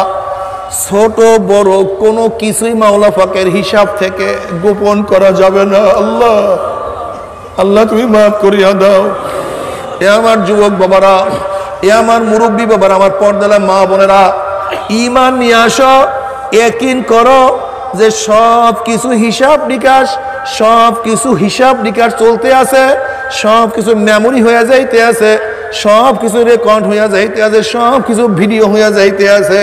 ছোট বড় কোনো কিছুই মাওলা পাকের হিসাব থেকে গোপন করা যাবে না। আল্লাহ, আল্লাহ তুমি মাফ করিয়া দাও। এ আমার যুবক বাবারা, এ আমার মুরব্বী বাবারা, আমার পর্দালা মা বোনেরা, ঈমান নিয়ে আসো, ইয়াকিন করো যে সব কিছু হিসাব নিকাশ, সব কিছু হিসাব নিকাশ চলতে আছে, সব কিছু মেমোরি হয়ে যাইতে আছে, সব কিছু রেকর্ড হয়ে যাইতে আছে, সব কিছু ভিডিও হয়ে যাইতে আছে।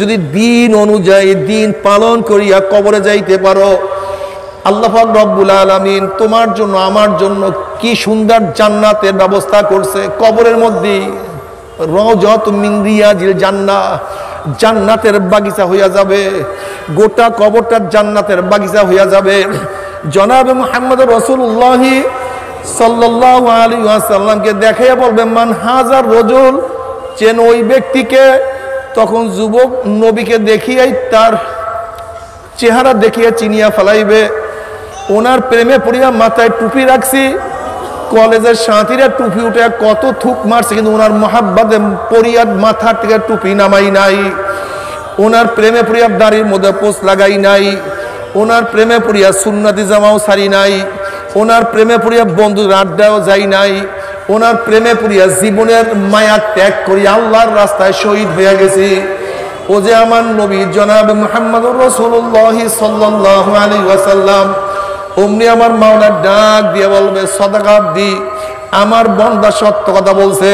যদি দিন অনুযায়ী দিন পালন করিয়া কবরে যাইতে পারো, আল্লাহ পাক রব্বুল আলামিন তোমার জন্য আমার জন্য কি সুন্দর জান্নাতের ব্যবস্থা করছে। কবরের মধ্যে রওজাত মিন রিয়াজিল জান্নাহ, জান্নাতের বাগিচা হইয়া যাবে। গোটা কবরটা জান্নাতের বাগিচা হইয়া যাবে। জনাবে মুহাম্মদ রাসূলুল্লাহ সাল্লাল্লাহু আলাইহি ওয়াসাল্লামকে দেখাইয়া বলবে, মান হাজার রজুল, চেন ওই ব্যক্তিকে। তখন যুবক নবীকে দেখিয়াই তার চেহারা দেখিয়া চিনিয়া ফেলাইবে। ওনার প্রেমে পড়িয়া মাথায় টুপি রাখছি, কলেজের সাথীরা টুপি উঠে কত থুক মারছে, কিন্তু ওনার মহাব্বতে পড়িয়া মাথার থেকে টুপি নামাই নাই। ওনার প্রেমে পড়িয়া দাড়ির মধ্যে পোষ লাগাই নাই। ওনার প্রেমে পড়িয়া সুন্নতি জামাও সারি নাই। ওনার প্রেমে পড়িয়া বন্ধুর আড্ডাও যাই নাই। ওনার প্রেমে পড়িয়া জীবনের মায়া ত্যাগ করিয়া আল্লাহর রাস্তায় শহীদ হয়ে গেছি। ও যে আমার নবী জনাবে মুহাম্মদুর রাসূলুল্লাহ সাল্লাল্লাহু আলাইহি ওয়াসাল্লাম। অমনি আমার মাওলা ডাক দিয়ে বলবে, সাদাকা দি, আমার বান্দা সত্য কথা বলছে।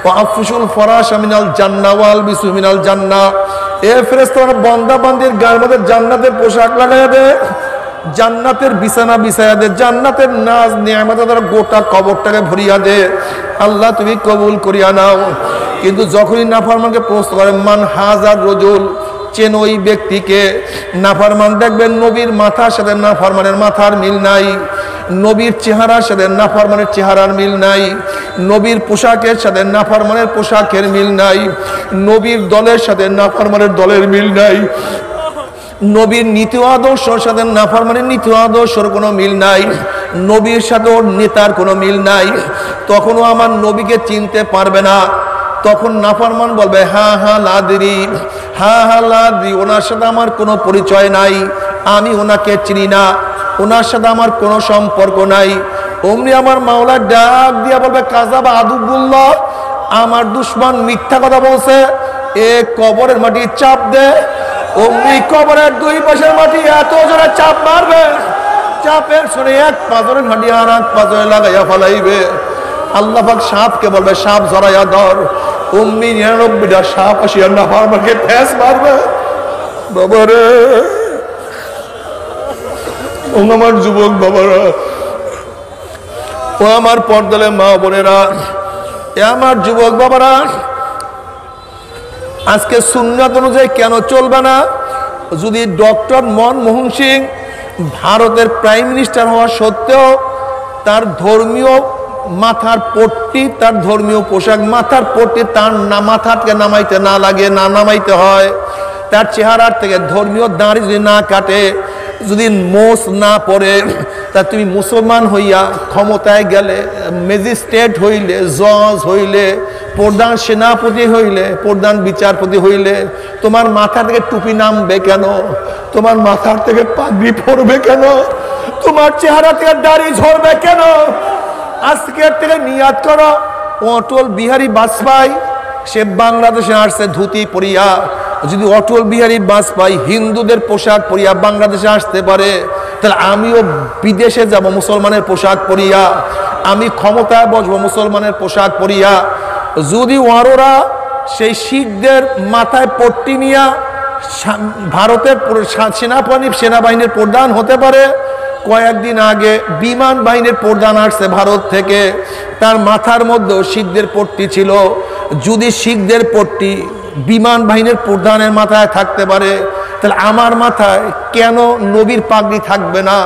ওয়াফুশুল ফরাশ মিনাল জান্নাহ ওয়াল বিসু মিনাল জান্নাহ। এ ফেরেশতারা বান্দা বান্দির গায়ের মধ্যে জান্নাতের পোশাক লাগাইয়া দে, জান্নাতের বিছানা বিছাইয়া দে, জান্নাতের নাজ নিয়ামত দ্বারা গোটা কবরটাকে ভরিয়া দে। আল্লাহ তুমি কবুল করিয়া নাও। কিন্তু যখনই নাফরমানকে প্রশ্ন করে, মান হাজার রজুল, চেন ওই ব্যক্তিকে। নাফরমান দেখবেন নবীর মাথার সাথে নাফরমানের মাথার মিল নাই, নবীর চেহারার সাথে নাফরমানের চেহারার মিল নাই, নবীর পোশাকের সাথে নাফরমানের পোশাকের মিল নাই, নবীর দলের সাথে নাফরমানের দলের মিল নাই, নবীর নীতি আদর্শের সাথে নাফরমানের নীতি আদর্শের কোনো মিল নাই, নবীর সাথে ওর নেতার কোনো মিল নাই। তখনও আমার নবীকে চিনতে পারবে না। তখন নাফরমান বলবে, হ্যাঁ হ্যাঁ লাদিরি, হ্যাঁ হ্যাঁ লাদিরি, ওনার সাথে আমার কোনো পরিচয় নাই, আমি ওনাকে চিনি না, ওনার সাথে আমার কোনো সম্পর্ক নাই। অমনি আমার মাওলা ডাক দিয়া বলবে, কাযাবা আদুবুল্লাহ, আমার দুশমন মিথ্যা কথা বলছে, এ কবরের মাটি চাপ দে। অমনি কবরের দুই পাশের মাটি এত জোরে চাপ মারবে, চাপের শুনে এক পাথরের হাঁটি আর এক পাথরে লাগাইয়া ফেলাইবে। আল্লাহ পাক সাপকে বলবে, সাপ জড়াইয়া ধর। অমনি 99টা সাপ আসিয়া নাফরমানকে ঠেস মারবে। বাবারে, ও আমার যুবক বাবারা, ও আমার পর্দালে মা বোনেরা, এ আমার যুবক বাবারা, আজকে সুন্নাত অনুযায়ী কেন চলবে না? যদি ডক্টর মনমোহন সিং ভারতের প্রাইম মিনিস্টার হওয়া সত্ত্বেও তার ধর্মীয় মাথার পট্টি, তার ধর্মীয় পোশাক, মাথার পট্টি তার মাথা থেকে নামাইতে না লাগে, না নামাইতে হয়, তার চেহারার থেকে ধর্মীয় দাড়ি যদি না কাটে, যদি মোষ না পড়ে, তা তুমি মুসলমান হইয়া ক্ষমতায় গেলে, ম্যাজিস্ট্রেট হইলে, জজ হইলে, প্রধান সেনাপতি হইলে, প্রধান বিচারপতি হইলে, তোমার মাথা থেকে টুপি নামবে কেন? তোমার মাথার থেকে পাগড়ি পড়বে কেন? তোমার চেহারা থেকে দাড়ি ঝরবে কেন? আজকের থেকে নিয়াত করো, অটল বিহারী বাজপেয়ী সে বাংলাদেশে আসছে ধুতি পরিয়া। যদি অটল বিহারী বাজপেয়ী হিন্দুদের পোশাক পরিয়া বাংলাদেশে আসতে পারে, তাহলে আমিও বিদেশে যাব মুসলমানের পোশাক পরিয়া, আমি ক্ষমতায় বসবো মুসলমানের পোশাক পরিয়া। যদি ওরা সেই শিখদের মাথায় পট্টি নিয়া ভারতের সেনাবাহিনীর প্রধান হতে পারে। কয়েকদিন আগে বিমান বাহিনীর প্রধান আসছে ভারত থেকে, তার মাথার মধ্যেও শিখদের পট্টি ছিল। যদি শিখদের পট্টি বিমান বাহিনীর প্রধানের মাথায় থাকতে পারে, তাহলে আমার মাথায় কেন নবীর পাগড়ি থাকবে না?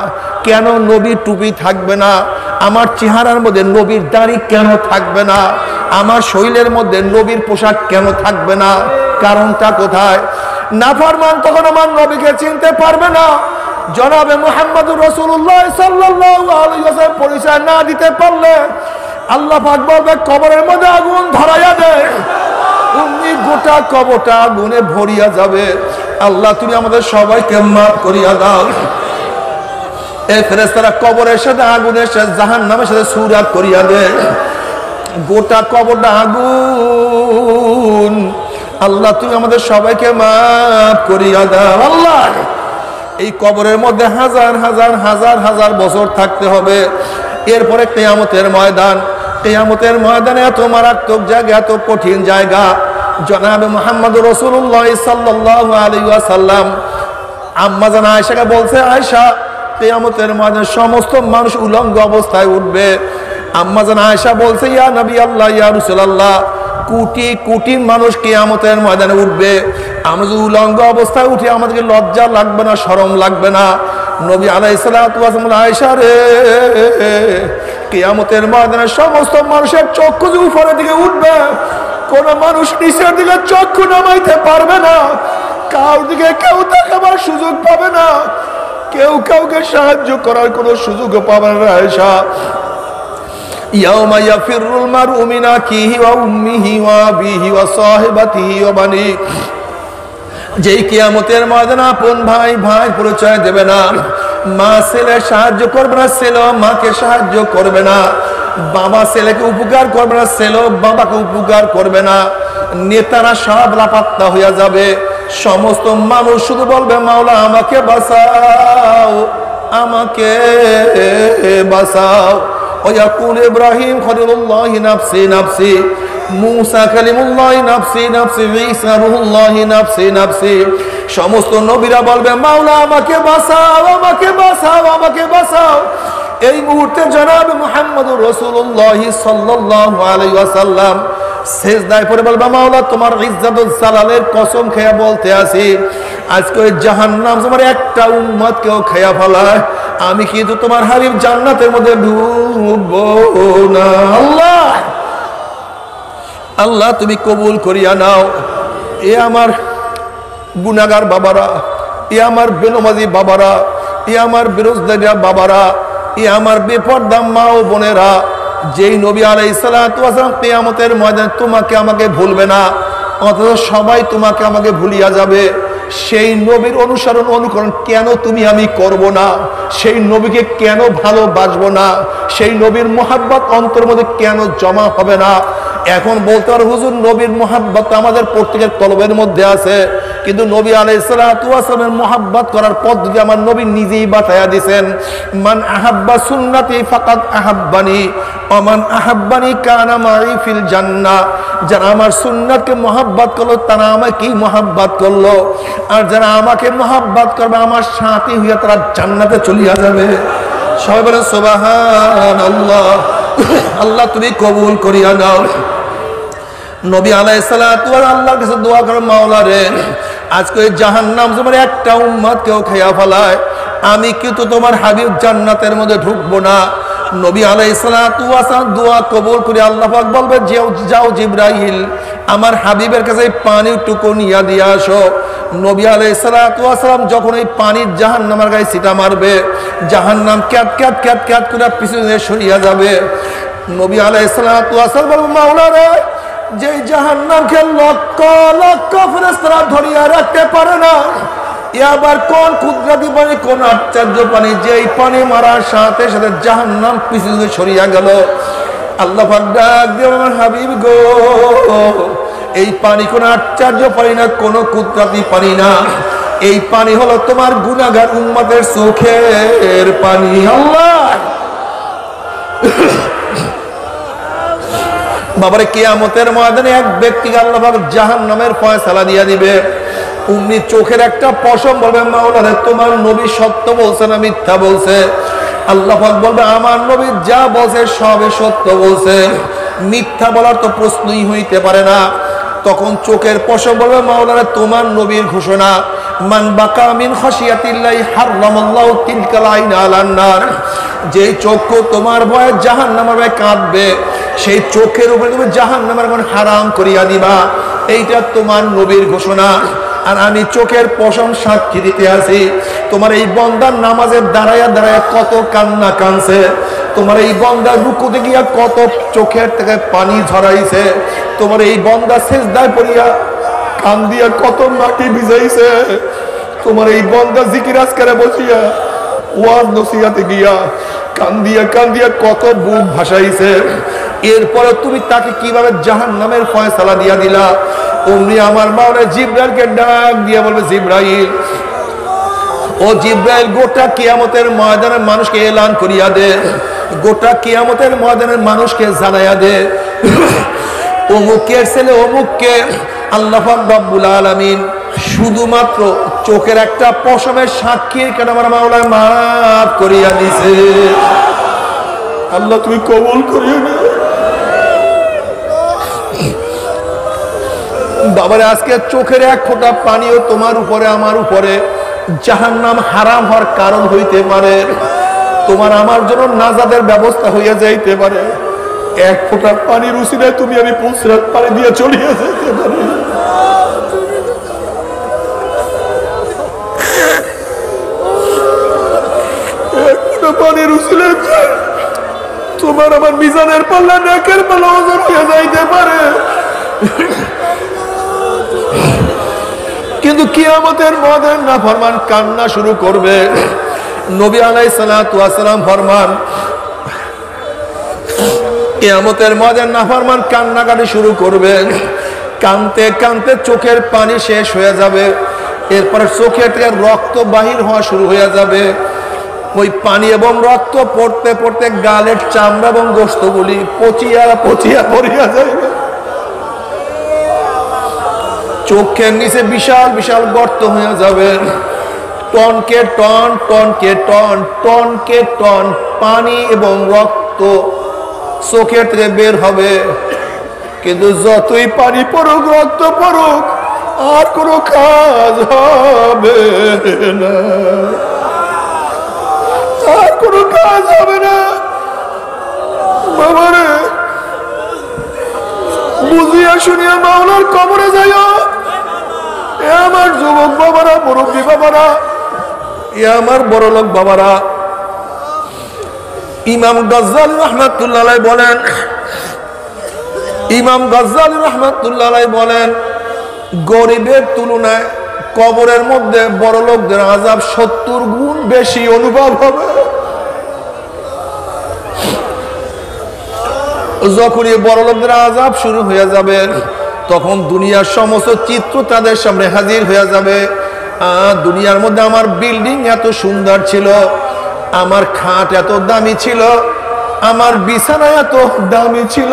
কেন নবীর টুপি থাকবে না? আমার চেহারার মধ্যে নবীর দাড়ি কেন থাকবে না? আমার শরীরের মধ্যে নবীর পোশাক কেন থাকবে না? কারণটা কোথায়? নাফরমান তখন আমার নবীকে চিনতে পারবে না। জনাবে মুহাম্মদুর রাসূলুল্লাহ সাল্লাল্লাহু আলাইহি ওয়াসাল্লাম পরিচয় না দিতে পারলে আল্লাহ পাক বলবে, কবরের মধ্যে আগুন ধরাইয়া দে। অমনি গোটা কবরটা আগুনে ভরিয়া যাবে। আল্লাহ তুমি আমাদের সবাইকে মাফ করিয়া দাও। এই ফেরেশতারা কবরের সাথে আগুনের সাথে জাহান্নামের সাথে সুরাত করিয়া দে। গোটা কবরটা আগুন। আল্লাহ তুমি আমাদের সবাইকে মাফ করিয়া দাও। আল্লাহ, এই কবরের মধ্যে হাজার হাজার হাজার হাজার বছর থাকতে হবে। এরপরে কিয়ামতের ময়দান। কিয়ামতের ময়দানে এত মারাত্মক জায়গা, এত কঠিন জায়গা। জনাবে মুহাম্মদুর রাসূলুল্লাহ সাল্লাল্লাহু আলাইহি ওয়াসাল্লাম আম্মা জান আয়েশাকে বলছে, আয়েশা কিয়ামতের ময়দানে সমস্ত মানুষ উলঙ্গ অবস্থায় উঠবে। আম্মা জান আয়েশা বলছে, ইয়া নবী আল্লাহ, ইয়া রাসূলুল্লাহ, কোটি কোটি মানুষ কিয়ামতের ময়দানে উঠবে, আমরা যদি উলঙ্গ অবস্থায় উঠি আমাদেরকে লজ্জা লাগবে না, শরম লাগবে না? নবী আলাইহিস সালাতু ওয়াস সালাম, আয়েশা রে, কিয়ামতের ময়দানে সমস্ত মানুষের চক্ষু যে উপরের দিকে উঠবে, কোন মানুষ নিচের দিকে চক্ষু নামাইতে পারবে না, কার দিকে কেউ তাকাবার সুযোগ পাবে না, কেউ কাউকে সাহায্য করার কোনো সুযোগও পাবে না। আয়েশা, ইয়াউমা ইয়াফিরুল মারউ মিন আখিহি ওয়া উম্মিহি ওয়া আবিহি ওয়া সাহিবাতিহি ওয়া বানি, যেই কিয়ামতের ময়দানে আপন ভাই ভাই পরিচয় দেবে না, মা ছেলে সাহায্য করবে না, ছেলে মাকে সাহায্য করবে না, বাবা ছেলেকে উপকার করবে না, ছেলে বাবাকে উপকার করবে না, নেতারা সব লাপাত্তা হইয়া যাবে। সমস্ত মানুষ শুধু বলবে, মাওলা আমাকে বাঁচাও, আমাকে বাঁচাও। ওয়াকুল ইব্রাহিম খলিলুল্লাহি নাফসি নাফসি, মুসা কালিমুল্লাহি নাফসি নাফসি, ঈসা রূহুল্লাহি নাফসি নাফসি। সমস্ত নবীরা বলবে, মাওলা আমাকে বাঁচাও, আমাকে বাঁচাও, আমাকে বাঁচাও। এই মুহূর্তে জনাব মুহাম্মদুর রাসূলুল্লাহ সাল্লাল্লাহু আলাইহি ওয়াসাল্লাম সেজদায় পড়ে বলবে, মাওলা তোমার ইজ্জত ও জালালের কসম খেয়ে বলতে আছি, আজকে ওই জাহান্নাম তোমার একটা উম্মতকেও খেয়া ফেলায়, আমি কিন্তু তোমার হাবিব জান্নাতের মধ্যে ঢুকবো না। আল্লাহ, আল্লাহ তুমি কবুল করিয়া নাও। এ আমার গুনাহগার বাবারা, এ আমার বেনমাজি বাবারা, এ আমার বিরোধীরা বাবারা, এ আমার বেপরদা মা ও বোনেরা, যেই নবী আলাইহিস সালাতু ওয়াস সালাম কিয়ামতের ময়দানে তোমাকে আমাকে ভুলবে না, অথচ সবাই তোমাকে আমাকে ভুলিয়া যাবে, সেই নবীর অনুসরণ অনুকরণ কেন তুমি আমি করব না? সেই নবীকে কেন ভালোবাসবো না? সেই নবীর মোহাব্বত অন্তরের মধ্যে কেন জমা হবে না? এখন বলতে পারো, হুজুর নবীর মোহাব্বত আমাদের প্রত্যেকের কলবের মধ্যে আছে, কিন্তু নবী আলাইহিস সালাতু ওয়াস সালামের মোহাব্বত করার পদ্ধতি আমার নবী নিজেই বাতায়া দিয়েছেন। মান আহাব্বা সুন্নতি ফাকাদ আহাব্বানি ওয়া মান আহাব্বানি কানা মাই ফিল জান্নাহ। যারা আমার সুন্নাতকে মোহাব্বত করলো তারা আমাকেই মোহাব্বত করলো, আর যারা আমাকে মোহাব্বত করবে আমার সাথী হইয়া তারা জান্নাতে চলিয়া যাবে। সবাই বলেন সুবহানাল্লাহ। আল্লাহ তুমি কবুল করিয়া নাও। নবী আলাইহিস সালাতু ওয়াস সালাম আল্লাহর কাছে দোয়া করে, মাওলা রে, আজকে ওই জাহান্নাম তোমার একটা উম্মতকেও খেয়া ফেলায়, আমি কিন্তু তোমার হাবিব জান্নাতের মধ্যে ঢুকবো না। নবী আলাইহিস সালাতু ওয়াস সালাম দোয়া কবুল করে আল্লাহ পাক বলবে, যাও জিবরাইল, আমার হাবিবের কাছে পানির টুকু নিয়ে দিয়ে আসো। নবী আলাইহিস সালাতু ওয়াস সালাম যখন এই পানির জাহান্নামের গায়ে ছিটা মারবে, জাহান্নাম ক্যাট ক্যাট ক্যাট ক্যাট করে পিছনে সরিয়া যাবে। নবী আলাইহিস সালাতু ওয়াস সালাম বলবে, মাওলা রে, যে জাহান্নামকে লক্ষ লক্ষ ফেরেশতারা ধরিয়া রাখতে পারে না, আবার কোন কুদরতি পানি, কোন আশ্চর্য পানি, যেই পানি মারার সাথে সাথে জাহান্নাম পিছনে সরিয়া গেল। আল্লাহ পাক ডাক দিয়ে, আমার হাবিব গো, এই পানি কোন আশ্চর্য পানি না, কোন কুদরতি পানি না, এই পানি হলো তোমার গুনাহগার উম্মতের চোখের পানি। আল্লাহ বাবারে, কিয়ামতের ময়দানে এক ব্যক্তিকে আল্লাহ পাক জাহান্নামের ফয়সালা দিয়ে দিবে। উনি চোখের একটা পশম বলবে, মাওলা রে, তোমার নবী সত্য বলছে না মিথ্যা বলছে? আল্লাহ পাক বলবে, আমার নবী যা বলছে সবে সত্য বলছে, মিথ্যা বলার তো প্রশ্নই হইতে পারে না। তখন চোখের পশম বলবে, মাওলা রে, তোমার নবীর ঘোষণা, মান বাকা মিন খাশিয়াতিল্লাহি হারামাল্লাহু তিলকাল আইনা আলান নার। যে চক্ষু তোমার ভয়ে জাহান্নামের ভয়ে কাঁদবে, সেই চোখের উপরে তুমি জাহান্নামের আগুন হারাম করিয়া দিবা, এইটা তোমার নবীর ঘোষণা। আর আমি চোখের পশম সাক্ষী দিতে আছি, তোমার এই বন্দার নামাজের দাঁড়াইয়া দাঁড়াইয়া কত কান্না কানছে, তোমার এই বন্দার রুকুতে গিয়া কত চোখের থেকে পানি ঝরাইছে, তোমার এই বন্দা সেজদায় পড়িয়া কান দিয়া কত মাটি ভিজাইছে, তোমার এই বন্দা জিকির আজকারে বসিয়া ওয়াজ নসিহাতে গিয়া কান্দিয়া কত বুক ভাসাইছে। এরপরে তুমি তাকে কিভাবে জাহান্নামের ফয়সালা দিয়া দিলা? অমনি আমার মাওলা জিবরাইলকে ডাক দিয়া বলবে, জিবরাইল, ও জিবরাইল, গোটা কিয়ামতের ময়দানে মানুষকে এলান করিয়া দে, গোটা কিয়ামতের ময়দানের মানুষকে জানাইয়া দে, অমুকের ছেলে অমুককে আল্লাহ পাক রব্বুল আলামিন শুধুমাত্র চোখের একটা পশমের সাক্ষী কেন আমার মাওলা মাফ করিয়া দিছে। আল্লাহ তুমি কবুল করিও না। বাবারে আজকে চোখের এক ফোঁটা পানিও তোমার উপরে আমার উপরে জাহান্নাম হারাম হওয়ার কারণ হইতে পারে, তোমার আমার জন্য নাজাদের ব্যবস্থা হইয়া যাইতে পারে। এক ফোঁটা পানির উসিলায় তুমি আমি পুলসিরাত পানি দিয়ে চলিয়া যাইতে পারি। এক ফোঁটা পানির উসিলায় তোমার আমার মিজানের পাল্লা নেকের পাল্লা ওজন হইয়া যাইতে পারে। কিন্তু কিয়ামতের ময়দান নাফরমান কান্না শুরু করবে। নবী আলাইহিস সালাতু ওয়াস সালাম ফরমান, কিয়ামতের ময়দান নাফরমান কান্নাকাটি শুরু করবে। কানতে কানতে চোখের পানি শেষ হয়ে যাবে, এরপরে চোখের থেকে রক্ত বাহির হওয়া শুরু হয়ে যাবে। ওই পানি এবং রক্ত পড়তে পড়তে গালের চামড়া এবং গোশতগুলি পচিয়া পচিয়া পড়িয়া যাবে। চোখের নিচে বিশাল বিশাল গর্ত হয়ে যাবে। টনকে টন টনকে টন টনকে টন পানি এবং রক্ত চোখের থেকে বের হবে। কিন্তু যতই পানি পড়ুক রক্ত পড়ুক আর কোনো কাজ হবে না, আর কোনো কাজ হবে না। বাবারে বুঝিয়া শুনিয়া মাওলার কবরে যাইও। এ আমার যুবক বাবারা, মুরব্বী বাবারা, এ আমার বড় লোক বাবারা। ইমাম গাজ্জালী রাহমাতুল্লাহ আলাইহি বলেন, ইমাম গাজ্জালী রাহমাতুল্লাহ আলাইহি বলেন, গরিবের তুলনায় কবরের মধ্যে বড় লোকদের আযাব 70 গুণ বেশি অনুভব হবে। যখনই বড় লোকদের আযাব শুরু হয়ে যাবে তখন দুনিয়ার সমস্ত চিত্র তাদের সামনে হাজির হয়ে যাবে। দুনিয়ার মধ্যে আমার বিল্ডিং এত সুন্দর ছিল, আমার খাট এত দামি ছিল, আমার বিছানা এত দামি ছিল,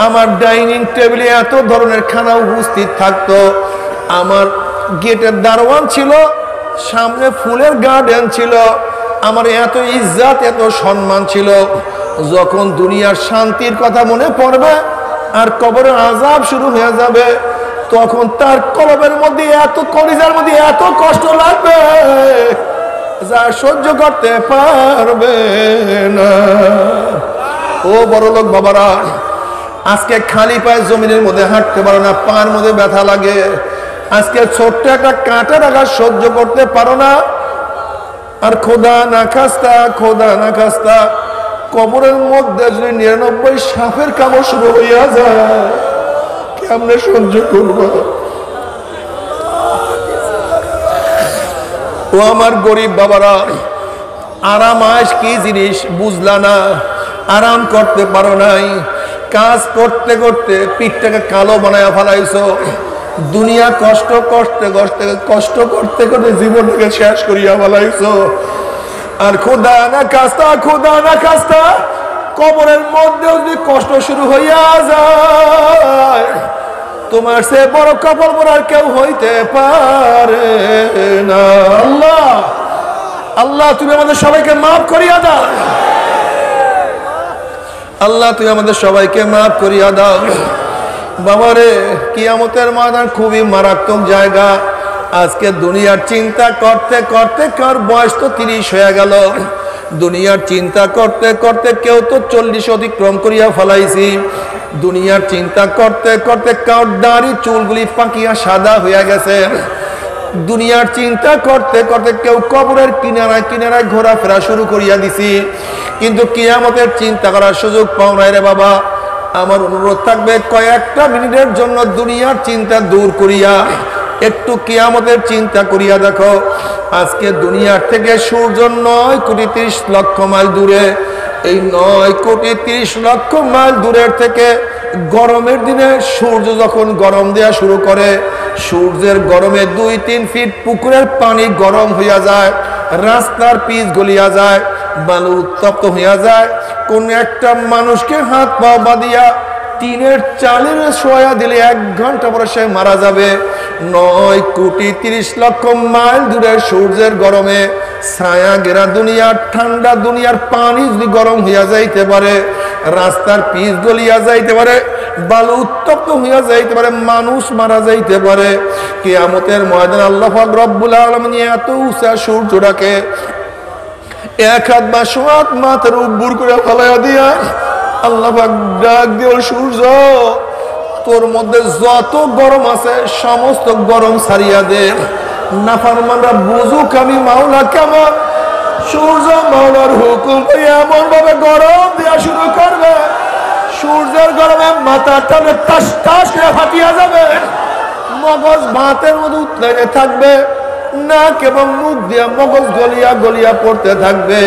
আমার ডাইনিং টেবিলে এত ধরনের খানা উপস্থিত থাকতো, আমার গেটের দারোয়ান ছিল, সামনে ফুলের গার্ডেন ছিল, আমার এত ইজ্জত এত সম্মান ছিল। যখন দুনিয়ার শান্তির কথা মনে পড়বে আর কবরের আযাব শুরু হয়ে যাবে তখন তার কলবের মধ্যে এত, কলিজার মধ্যে এত কষ্ট লাগবে যা সহ্য করতে পারবে না। ও বড় লোক বাবারা, আজকে খালি পায়ে জমিনের মধ্যে হাঁটতে পারো না, পায়ের মধ্যে ব্যথা লাগে। আজকে ছোট্ট একটা কাঁটার আঘাত সহ্য করতে পারো না। আর খোদা না খাস্তা, খোদা না খাস্তা কবরের মধ্যে যদি 99 সাপের কামড় শুরু হইয়া যায় কেমনে সহ্য করব? ও আমার গরিব বাবারা, আরাম আয়েশ কি জিনিস বুঝলা না, আরাম করতে পারো নাই, কাজ করতে করতে পিঠটাকে কালো বানায় ফেলাইছো। দুনিয়া কষ্ট করতে করতে কষ্ট করতে করতে জীবনটাকে শেষ করিয়া ফেলাইছো। আর খোদা না খাস্তা, খোদা না খাস্তা কবরের মধ্যে যদি কষ্ট শুরু হইয়া যায় তোমার সে বড় কবর পড়ার কেউ হইতে পারে না। আল্লাহ, আল্লাহ তুমি আমাদের সবাইকে মাফ করিয়া দাও। আল্লাহ তুমি আমাদের সবাইকে মাফ করিয়া দাও। বাবারে কিয়ামতের ময়দান খুবই মারাত্মক জায়গা। আজকে দুনিয়ার চিন্তা করতে করতে কার বয়স তো 30 হয়ে গেল। দুনিয়ার চিন্তা করতে করতে কেউ তো 40 অতিক্রম করিয়া ফেলাইছি। দুনিয়ার চিন্তা করতে করতে কার দাড়ি চুলগুলি পাকিয়া সাদা হয়ে গেছে। দুনিয়ার চিন্তা করতে করতে কেউ কবরের কিনারায় কিনারায় ঘোরাফেরা শুরু করিয়া দিছি। কিন্তু কিয়ামতের চিন্তা করার সুযোগ পাও নাই রে বাবা। আমার অনুরোধ থাকবে কয়েকটা মিনিটের জন্য দুনিয়ার চিন্তা দূর করিয়া একটু কিয়ামতের চিন্তা করিয়া দেখো। আজকে দুনিয়ার থেকে সূর্য 9 কোটি 30 লক্ষ মাইল দূরে। এই 9 কোটি 30 লক্ষ মাইল দূরের থেকে গরমের দিনে সূর্য যখন গরম দেয়া শুরু করে, সূর্যের গরমে 2-3 ফিট পুকুরের পানি গরম হইয়া যায়, রাস্তার পিচ গলিয়া যায়, বালু উত্তপ্ত হইয়া যায়। কোন একটা মানুষকে হাত পা বাঁধিয়া টিনের চালের সোয়া দিলে 1 ঘন্টা পরে সে মারা যাবে। 9,30,00,000 মাইল দূরে সূর্যের গরমে ছায়া ঘেরা দুনিয়ার ঠান্ডা দুনিয়ার পানি যদি গরম হইয়া যাইতে পারে, রাস্তার পিচ গলিয়া যাইতে পারে, বালু উত্তপ্ত হইয়া যাইতে পারে, মানুষ মারা যাইতে পারে, কিয়ামতের ময়দানে আল্লাহ পাক রব্বুল আলামিন এত উঁচা সূর্যটাকে 1 হাত বা 100 হাত মাথার উপর করে ফলাইয়া দিয়া আল্লাহ পাক ডাক দিও, সূর্য তোর মধ্যে যত গরম আছে সমস্ত গরম ছাড়িয়া দে। নাফরমানরা বুঝুক আমি মাওলা কেমন। সূর্য মাওলার হুকুম এমন ভাবে গরম দেওয়া শুরু করবে, সূর্যের গরমে মাথার টানে টাস টাস করে ফাটিয়া যাবে, মগজ ভাতের মধ্যে উতলাইতে থাকবে, নাক এবং মুখ দিয়ে মগজ গলিয়া গলিয়া পড়তে থাকবে।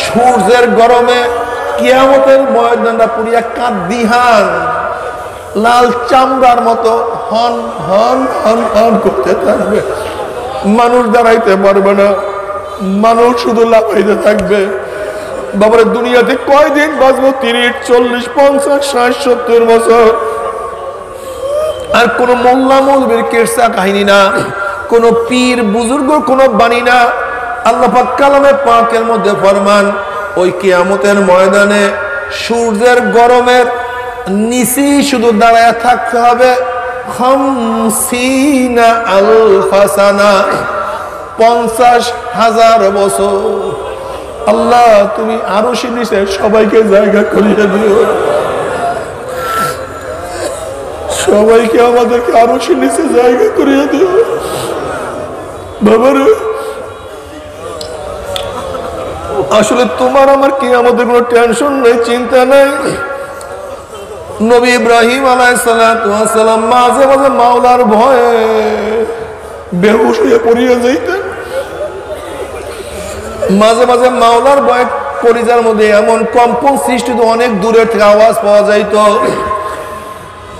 সূর্যের গরমে কিয়ামতের ময়দানটা পুরিয়া কাঁদিহান লাল চামড়ার মতো হন হন হন হন করতে থাকবে। মানুষ দাঁড়াইতে পারবে না, মানুষ শুধু লাফাইতে থাকবে। বাবার দুনিয়াতে কয়দিন বাঁচবো? 30, 40, 50, 60, 70 বছর। আর কোন মোল্লা মৌলবীর কিসসা কাহিনী না, কোন পীর বুজুর্গ কোন বাণী না। আল্লাহ পাক কালামে পাকের মধ্যে ফরমান, ওই কিয়ামতের ময়দানে সূর্যের গরমের নিচে শুধু দাঁড়ায় থাকতে হবে 50,000 সানা, 50,000 বছর। আল্লাহ তুমি আরশের নিচে সবাইকে জায়গা করিয়ে দিও, সবাইকে আমাদেরকে আরশের নিচে জায়গা করিয়ে দিও। বাবারে আসলে তোমার আমার কি আমাদের কোনো টেনশন নেই, চিন্তা নেই। নবী ইব্রাহিম আলাইহিস সালাম মাঝে মাঝে মাওলার ভয়ে বেহুশ হয়ে পড়িয়া যাইতেন। মাঝে মাঝে মাওলার ভয়ে কলিজার মধ্যে এমন কম্পন সৃষ্টি, অনেক দূরের থেকে আওয়াজ পাওয়া যাইত।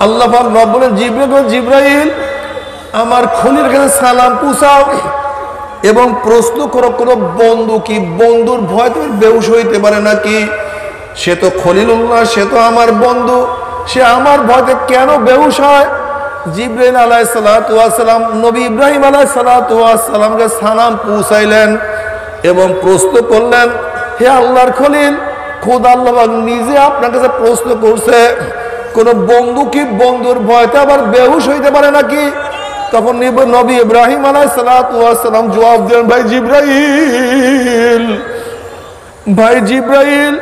আল্লাহ পাক রব বলেন, জিবরাইল আমার খলিলের কাছে সালাম পৌঁছাও এবং প্রশ্ন করো, কোনো বন্ধু কি বন্ধুর ভয় তুমি বেহুশ হইতে পারে নাকি? সে তো খলিলুল্লাহ, সে তো আমার বন্ধু, সে আমার ভয়তে কেন বেহুশ হয়? জিবরাইল আলাইহিস সালাম নবী ইব্রাহিম আলাইহিস সালামকে সালাম পৌঁছাইলেন এবং প্রশ্ন করলেন, হে আল্লাহর খলিল, খোদা আল্লাহ নিজে আপনার কাছে প্রশ্ন করছে, কোন বন্ধু কি বন্ধুর ভয়তে আবার বেহুশ হইতে পারে নাকি? তখন নবী ইব্রাহিম আলাইহিস সালাম জবাব দেন, ভাই জিবরাইল,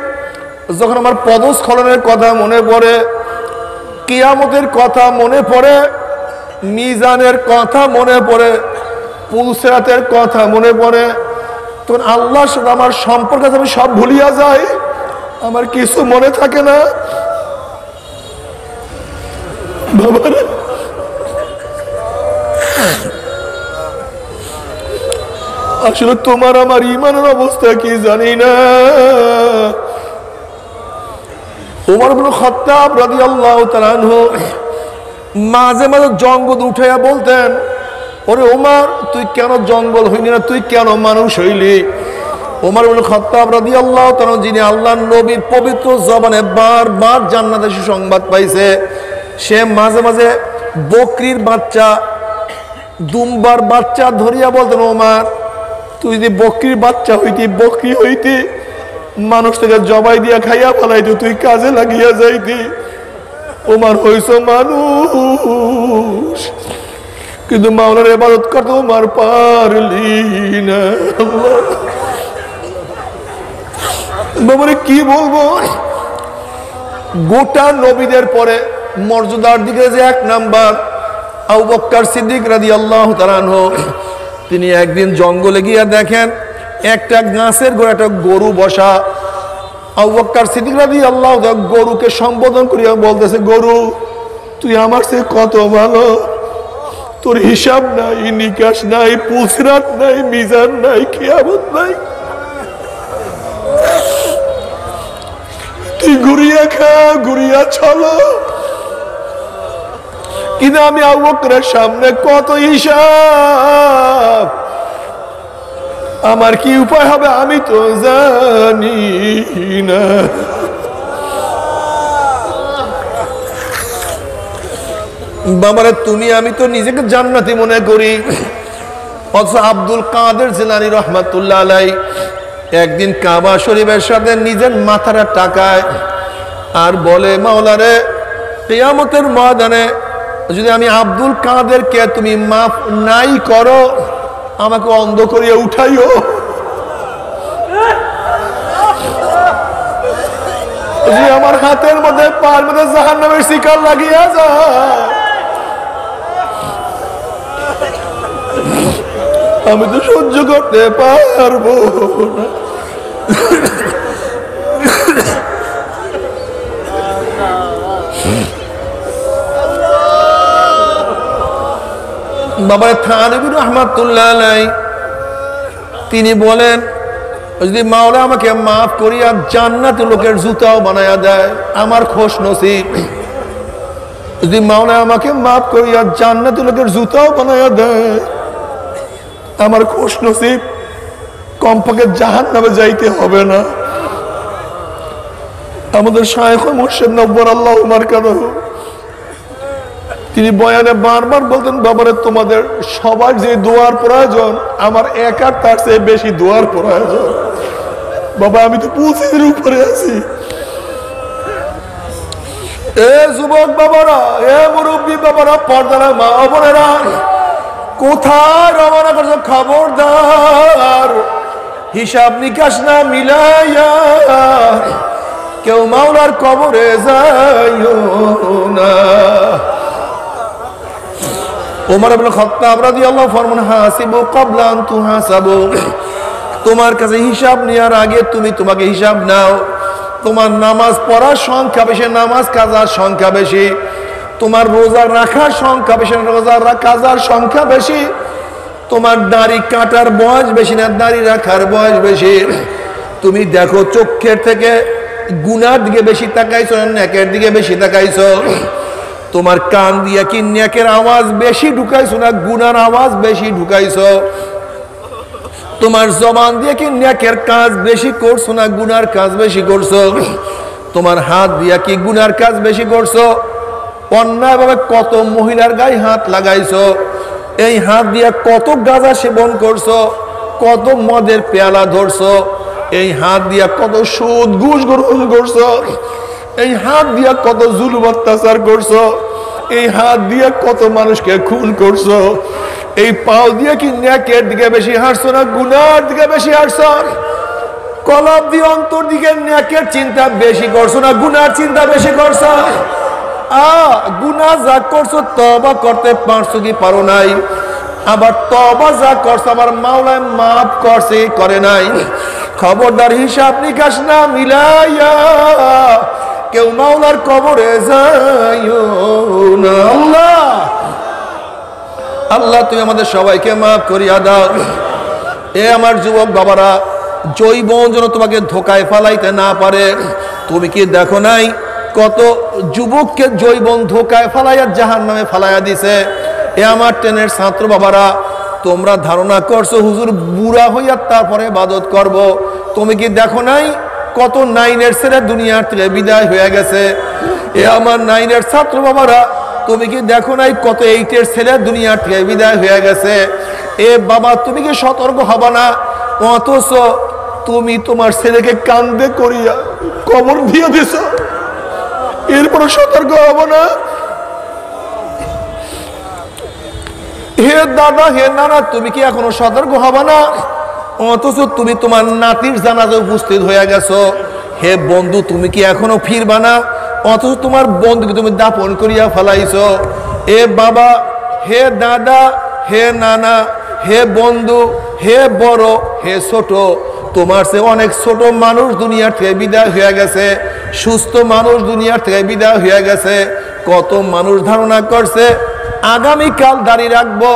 যখন আমার পদস্খলনের কথা মনে পড়ে, কিয়ামতের কথা মনে পড়ে, মিজানের কথা মনে পড়ে, পুলসিরাতের কথা মনে পড়ে, তখন আল্লাহর সাথে আমার সম্পর্ক আমি সব ভুলিয়া যাই, আমার কিছু মনে থাকে না। বাবারে আসলে তোমার আমার ইমানের অবস্থা কি জানি না। ওমর ইবনে খাত্তাব রাদিয়াল্লাহু তাআলা আনহু মাঝে মাঝে জঙ্গল উঠাইয়া বলতেন, ওরে ওমর, তুই কেন জঙ্গল হইলি না, তুই কেন মানুষ হইলি? ওমর ইবনে খাত্তাব রাদিয়াল্লাহু তাআলা, যিনি আল্লাহর নবীর পবিত্র জবানে বারবার জান্নাতের সুসংবাদ পাইছে, সে মাঝে মাঝে বকরির বাচ্চা, দুম্বার বাচ্চা ধরিয়া বলতেন, ওমর, তুই যদি বকরির বাচ্চা হইতি, বকরি হইতি, মানুষ থেকে জবাই দিয়া খাইয়া ফেলাইতি, তুই কাজে লাগিয়া যাইতি। ওমর হইছ মানুষ, কিন্তু মাওলার ইবাদত করতে ওমর পারলি না। বাবারে কি বলবো, গোটা নবীদের পরে মর্যাদার দিকে যে 1 নাম্বার আবু বকর সিদ্দিক রাদিয়াল্লাহু তাআলা আনহু, তিনি একদিন জঙ্গলে গিয়া দেখেন একটা গাছের গোড়ায় একটা গরু বসা। আবু বকর সিদ্দিক রাদিয়াল্লাহু তাআলা গরুকে সম্বোধন করিয়া বলতেছে, গরু, তুই আমার চেয়ে কত ভালো, তোর হিসাব নাই, নিকাশ নাই, পুলসিরাত নাই, মিজান নাই, কিয়ামত নাই, তুই ঘুরিয়া খা, ঘুরিয়া চলো, কিন্তু আমি আবু বকরের সামনে কত হিসাব, আমার কি উপায় হবে আমি তো জানি না। বাবারে তুমি আমি তো নিজেকে জান্নাতি মনে করি, অথচ আব্দুল কাদের জিলানী রহমাতুল্লাহ আলাইহি একদিন কাবা শরীফের সাথে নিজের মাথাটা টাকায় আর বলে, মাওলারে কিয়ামতের ময়দানে যদি আমি আব্দুল কাদেরকে তুমি মাফ নাই করো, আমাকে অন্ধ করিয়া উঠাইও। আমার হাতের মধ্যে পায়ের মধ্যে জাহান্নামের শিকার লাগিয়া যায়, আমি তো সহ্য করতে পারবো না। বাবা থানবী রহমাতুল্লাহ আলাইহি তিনি বলেন, যদি মাওলা আমাকে মাফ করিয়া জান্নাতে লোকের জুতাও বানায়া দেয়, আমার খোশ নসিব। যদি মাওলা আমাকে মাফ করিয়া জান্নাতে লোকের জুতাও বানায়া দেয়, আমার খোশ নসিব। কমপক্ষে জাহান্নামে যাইতে হবে না। আমাদের শায়খ মুর্শিদ নব্বর আল্লাহু মারকাদাহু তিনি বয়ানে বারবার বলতেন, বাবারে তোমাদের সবার যে দোয়ার প্রয়োজন, আমার একার তার চেয়ে বেশি দোয়ার প্রয়োজন। বাবা আমি তো পৌঁছের উপরে আছি। এ যুবক বাবারা, এ মুরব্বী বাবারা, পর্দারা মা বোনেরা, কোথায় রওনা করছো? খবরদার, হিসাব নিকাশ না মিলাইয়া কেউ মাওলার কবরে যাইও না। ওমর ইবনে খাত্তাব রাদিয়াল্লাহু ফরমান, হাসিবু ক্বাবলা আন তুহাসাবু, তোমার কাছে হিসাব নেওয়ার আগে তুমি তোমাকে হিসাব নাও। তোমার নামাজ পড়ার সংখ্যা বেশি, নামাজ কাজার সংখ্যা বেশি। তোমার রোজা রাখার সংখ্যা বেশি, রোজা কাজার সংখ্যা বেশি। তোমার দাড়ি কাটার বয়স বেশি না দাড়ি রাখার বয়স বেশি। তুমি দেখো চোখের থেকে গুনার দিকে বেশি তাকাইছো না নেকের দিকে বেশি তাকাইছো? তোমার কান দিয়া কি নেকের আওয়াজ বেশি ঢুকাইছো না গুনার আওয়াজ বেশি ঢুকাইছো? তোমার জবান দিয়ে কি নেকের কাজ বেশি করছো না গুনার কাজ বেশি করছো? তোমার হাত দিয়া কি গুনার কাজ বেশি করছো? অন্যায়ভাবে কত মহিলার গায়ে হাত লাগাইছো? এই হাত দিয়া কত গাঁজা সেবন করছো? কত মদের পেয়ালা ধরছো? এই হাত দিয়া কত সুদ ঘুষ গ্রহণ করছো? এই হাত দিয়া কত জুলুম অত্যাচার করছো? এই হাত দিয়া কত মানুষকে খুন করছো? এই পাও দিয়ে কি নেকের দিকে বেশি হাঁটছো না গুনার দিকে বেশি হাঁটছো? কলব দিয়ে অন্তর দিকে নেকের চিন্তা বেশি করছো না গুনার চিন্তা বেশি করছো? গুনাহ যা করছো তওবা করতে পারছো কি পারো নাই? আবার তওবা যা করছো আমার মাওলায় মাফ করছে করে নাই? খবরদার, হিসাব নিকাশ না মিলাইয়া কেউ মাওলার কবরে যাইও না। আল্লাহ আল্লাহ তুমি আমাদের সবাইকে মাফ করিয়া দাও। এ আমার যুবক বাবারা, জৈবন যেন তোমাকে ধোকায় ফালাইতে না পারে। তুমি কি দেখো নাই কত যুবককে জৈবন ধোকায় ফালাইয়া জাহান্নামে ফালাইয়া দিছে? এ আমার ট্রেনের ছাত্র বাবারা, তোমরা ধারণা করছো হুজুর বুড়া হইয়া তারপরে ইবাদত করব। তুমি কি দেখো নাই কত নাইনের ছেলে দুনিয়ার থেকে বিদায় হয়ে গেছে? এ আমার নাইনের ছাত্র বাবারা, তুমি কি দেখো নাই কত এইটের ছেলে দুনিয়ার থেকে বিদায় হয়ে গেছে? এ বাবা তুমি কি সতর্ক হবা না? অথচ তুমি তোমার ছেলেকে কান্দে করিয়া কবর দিয়ে দিছ, এরপর সতর্ক হব না? হে দাদা, হে নানা, তুমি কি এখনো সতর্ক হবা না? অথচ তুমি তোমার নাতির জানাজা উপস্থিত হয়ে গেছো। হে বন্ধু, তুমি কি এখনো ফিরবা না? অথচ তোমার বন্ধুকে তুমি দাপন করিয়া ফেলাইছো। এ বাবা, হে দাদা, হে নানা, হে বন্ধু, হে বড়, হে ছোট, তোমার সে অনেক ছোট মানুষ দুনিয়ার থেকে বিদায় হয়ে গেছে। সুস্থ মানুষ দুনিয়ার থেকে বিদায় হয়ে গেছে। কত মানুষ ধারণা করছে আগামীকাল দাঁড়িয়ে রাখবো,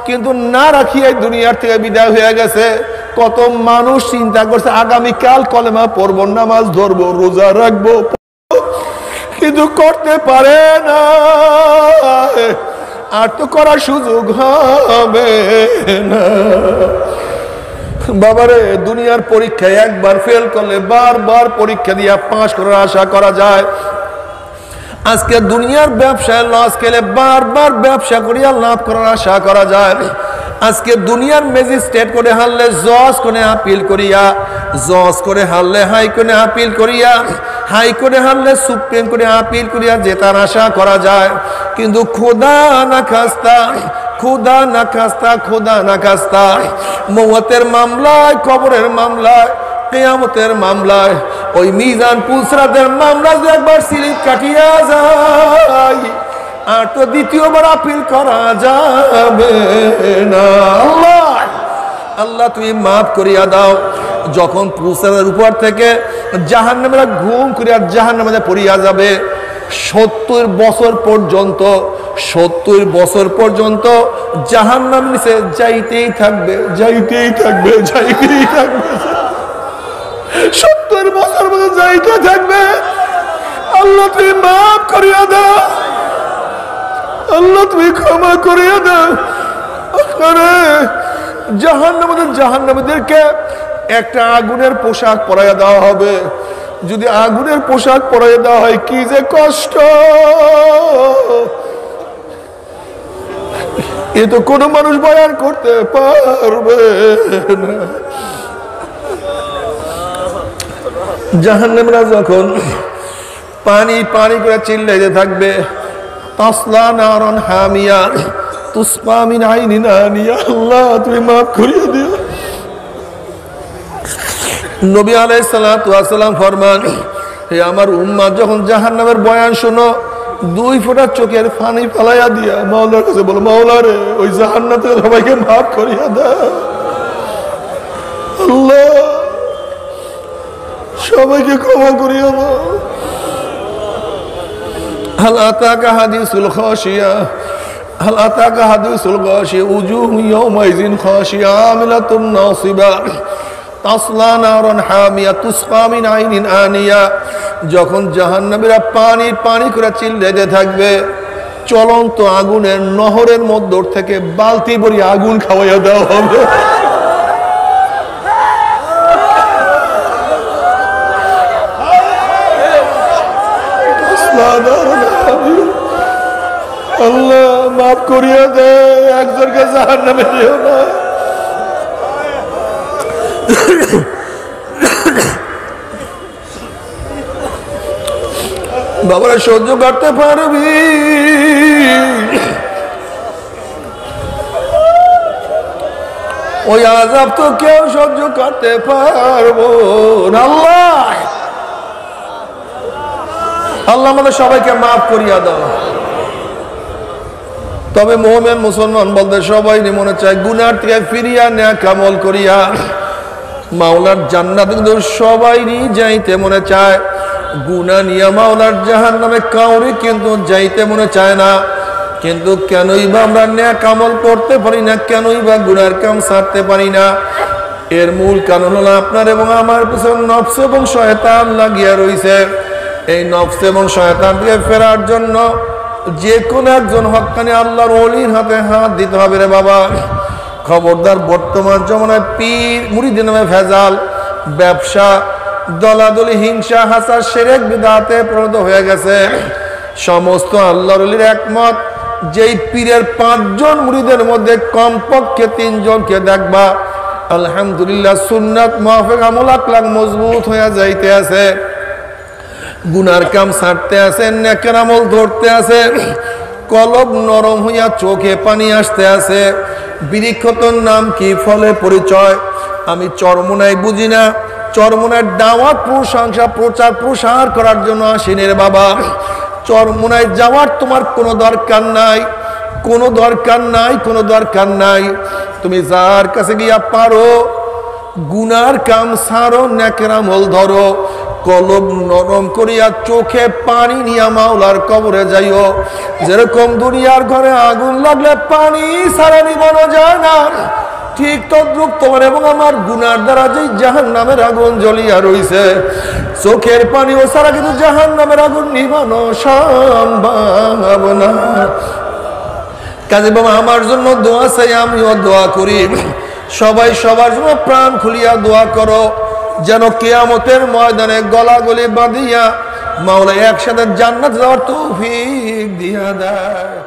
কিন্তু না রাখিয়ে দুনিয়ার থেকে বিদায় হয়ে গেছে। কত মানুষ চিন্তা করছে আগামীকাল কলেমা পড়বো, নামাজ ধরবো, রোজা রাখবো, কিন্তু করতে পারে না। আর তো করার সুযোগ হবে না। বাবারে, দুনিয়ার পরীক্ষায় একবার ফেল করলে বারবার পরীক্ষা দিয়া পাস করার আশা করা যায়। আজকে দুনিয়ার ব্যবসায় লস খেলে বারবার ব্যবসা করিয়া লাভ করার আশা করা যায়। আজকে দুনিয়ার ম্যাজিস্ট্রেট করে হারলে জজ করে আপিল করিয়া, জজ করে হারলে হাই করে আপিল করিয়া, হাই করে হারলে সুপ্রিম করে আপিল করিয়া জেতার আশা করা যায়। কিন্তু খোদা না খাস্তা, খোদা না খাস্তা, খোদা না খাস্তা, মওয়াতের মামলায়, কবরের মামলায়, কিয়ামতের মামলায়, ওই মিজান পুলসরাতের মামলা যে একবার স্লিপ কাটিয়া যায় আর তো দ্বিতীয়বার আপিল করা যাবে না। আল্লাহ আল্লাহ তুমি মাফ করিয়া দাও। যখন পুলসরাতের উপর থেকে জাহান্নামীরা ঘুম করিয়া জাহান্নামে পড়িয়া যাবে, 70 বছর পর্যন্ত, 70 বছর পর্যন্ত জাহান্নাম নিচে যাইতেই থাকবে, যাইতেই থাকবে, যাইতেই থাকবে, 70 বছর পর্যন্ত যাইতে থাকবে। আল্লাহ তুমি মাফ করিয়া দাও, আল্লাহ তুমি ক্ষমা করিয়া দাও। জাহান্নামীদেরকে একটা আগুনের পোশাক পরাইয়া দেওয়া হবে। যদি আগুনের পোশাক পরাইয়া দেওয়া হয় কি যে কষ্ট, এ তো কোনো মানুষ বয়ান করতে পারবে না। জাহান্নামীরা যখন পানি পানি করে চিল্লাইতে থাকবে, তাসলা নারান হামিয়া তুসকা মিন আইনিন আনিয়া, আল্লাহ তুমি মাফ করিয়ে দিও। নবী আলাইহিস সালাতু ওয়াস সালাম ফরমান, হে আমার উম্মত যখন জাহান্নামের বয়ান শোনো, 2 ফোঁটা চোখের পানি ফেলাইয়া দিয়া মাওলার কাছে বলো, মাওলা রে ওই জাহান্নাম থেকে সবাইকে মাফ করিয়া দাও। আল্লাহ সবাইকে ক্ষমা করিয়া দাও। হাল আতাকা হাদিসুল খাশিয়া, হাল আতাকা হাদিসুল গাশিয়া, উজুহু ইয়াওমাইযিন খাশিয়া আমিলাতুন নাসিবা তাসলা নারান হামিয়া তুসকা মিন আইনিন আনিয়া। যখন জাহান্নামীরা পানি পানি করে চিল্লাইতে থাকবে, চলন্ত আগুনের নহরের মধ্য থেকে বালতি ভরি আগুন খাওয়াইয়া দেওয়া হবে। আল্লাহ মাফ করিয়া দে, একজনকে জাহান্নামে দিও না। বাবারা সহ্য করতে পারবি? ওই আযাব তো কেউ সহ্য করতে পারবো না। আল্লাহ আল্লাহ আমাদের সবাইকে মাফ করিয়া দাও। তবে মুমিন মুসলমান বলতে সবাই মনে চায় গুনার থেকে ফিরিয়া নেক আমল করিয়া মাওলার জান্নাতে কিন্তু সবাইরই যাইতে মনে চায়। গুনাহ নিয়ে মাওলার জাহান্নামে কাউরে কিন্তু যাইতে মনে চায় না। কিন্তু কেনই বা আমরা নেক আমল করতে পারি না, কেনই বা গুনার কাম ছাড়তে পারি না? এর মূল কারণ হলো আপনার এবং আমার পিছনে নফস এবং শয়তান লাগিয়া রইছে। এই নফস এবং শয়তান থেকে ফেরার জন্য যে কোনো একজন হক্কানি আল্লাহর ওলির হাতে হাত দিতে হবে রে বাবা। খবরদার, বর্তমান জমানায় পীর মুরিদের নামে ভেজাল, ব্যবসা, দলাদলি, হিংসা, হাসাদ, শিরক, বিদআতে পরিণত হয়ে গেছে। সমস্ত আল্লাহর ওলির একমত, যেই পীরের 5 জন মুরিদের মধ্যে কমপক্ষে 3 জনকে দেখবা আলহামদুলিল্লাহ সুন্নাত মুআফিক আমল আকলাক মজবুত হয়ে যাইতে আছে, গুনার কাম ছাড়তে আছে, নেকের আমল ধরতে আছে, কলব নরম হইয়া চোখে পানি আসতে আছে। বৃক্ষতর নাম কি, ফলে পরিচয়। আমি চরমোনাই বুঝি না, চরমোনার দাওয়াত প্রশংসা প্রচার প্রসার করার জন্য আসিনি রে বাবা। চরমোনায় যাওয়ার তোমার কোনো দরকার নাই, কোনো দরকার নাই, কোনো দরকার নাই। তুমি যার কাছে গিয়া পারো গুনার কাম ছাড়ো, নেকের আমল ধরো, কলব নরম করিয়া চোখে পানি নিয়া মাওলার কবরে যাইও। যেরকম দুনিয়ার ঘরে আগুন লাগলে পানি ছাড়া নিবানো যায় না, ঠিক তদ্রুপ তোমার এবং আমার গুনার দ্বারা যে জাহান্নামের আগুন জ্বলিয়া রইছে, চোখের পানি ও ছাড়া কিন্তু জাহান্নামের আগুন নিবানো সম্ভব না। কাজে বাবা আমার জন্য দোয়া চাই, আমিও দোয়া করি। সবাই সবার জন্য প্রাণ খুলিয়া দোয়া করো, যেন কিয়ামতের ময়দানে গলাগলি বাঁধিয়া মাওলা একসাথে জান্নাত যাওয়ার তৌফিক দিয়া দেয়।